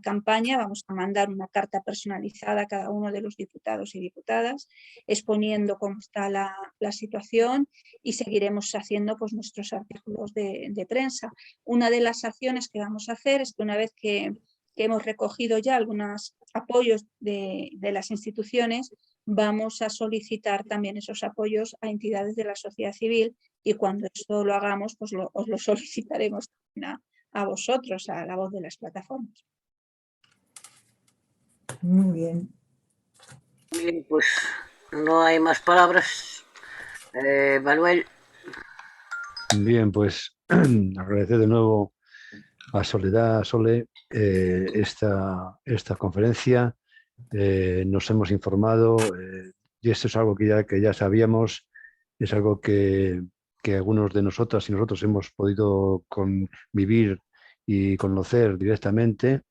[SPEAKER 3] campaña. Vamos a mandar una carta personalizada a cada uno de los diputados y diputadas exponiendo cómo está la situación y seguiremos haciendo pues nuestros artículos de prensa. Una de las acciones que vamos a hacer es que una vez que hemos recogido ya algunos apoyos de las instituciones, vamos a solicitar también esos apoyos a entidades de la sociedad civil y cuando esto lo hagamos, pues os lo solicitaremos a vosotros, a la voz de las plataformas.
[SPEAKER 1] Muy bien.
[SPEAKER 2] Bien, pues no hay más palabras. Manuel.
[SPEAKER 12] Bien, pues agradecer de nuevo a Soledad, a Sole, esta conferencia. Nos hemos informado y esto es algo que ya sabíamos, es algo que algunos de nosotras y nosotros hemos podido vivir y conocer directamente,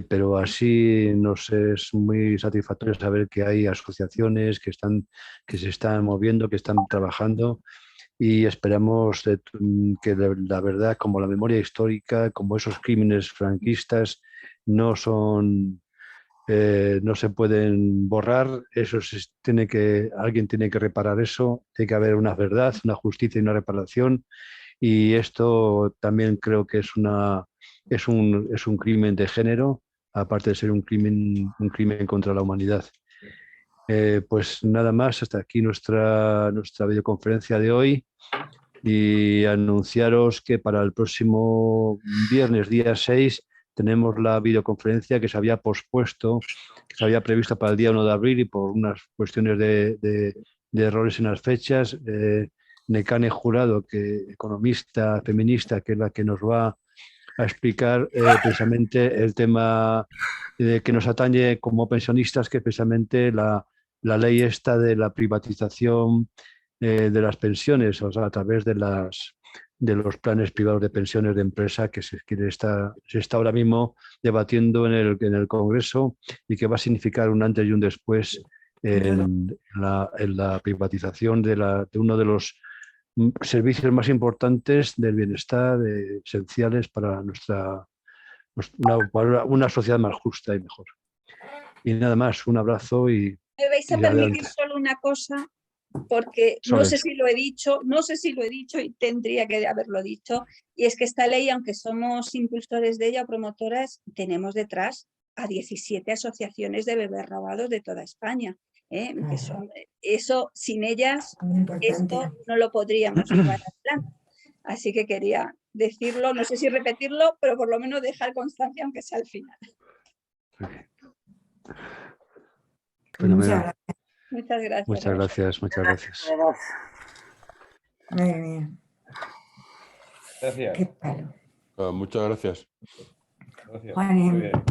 [SPEAKER 12] pero así nos es muy satisfactorio saber que hay asociaciones que se están moviendo, que están trabajando y esperamos que la verdad, como la memoria histórica, como esos crímenes franquistas no se pueden borrar, alguien tiene que reparar eso, tiene que haber una verdad, una justicia y una reparación y esto también creo que es un crimen de género, aparte de ser un crimen contra la humanidad. Pues nada más, hasta aquí nuestra videoconferencia de hoy y anunciaros que para el próximo viernes, día 6, tenemos la videoconferencia que se había pospuesto, que se había previsto para el día 1 de abril y por unas cuestiones de errores en las fechas. Nekane Jurado, economista feminista, que es la que nos va a explicar precisamente el tema que nos atañe como pensionistas, que es precisamente la ley esta de la privatización de las pensiones, o sea, a través de los planes privados de pensiones de empresa que se está ahora mismo debatiendo en el Congreso y que va a significar un antes y un después en la privatización de uno de los servicios más importantes del bienestar, esenciales para una sociedad más justa y mejor. Y nada más, un abrazo y
[SPEAKER 3] Me vais a
[SPEAKER 12] y
[SPEAKER 3] permitir
[SPEAKER 12] adelante.
[SPEAKER 3] solo una cosa, porque no sé si lo he dicho, y tendría que haberlo dicho, y es que esta ley, aunque somos impulsores de ella o promotoras, tenemos detrás a 17 asociaciones de bebés robados de toda España. Eso, sin ellas, esto no lo podríamos llevar adelante. Así que quería decirlo, no sé si repetirlo, pero por lo menos dejar constancia, aunque sea al final.
[SPEAKER 12] Fenomenal.
[SPEAKER 3] Muchas gracias.
[SPEAKER 12] Muchas gracias, muchas gracias.
[SPEAKER 1] Madre mía.
[SPEAKER 13] Gracias.
[SPEAKER 1] Qué palo.
[SPEAKER 13] Muchas gracias. Gracias.
[SPEAKER 1] Juan,
[SPEAKER 13] Muy bien.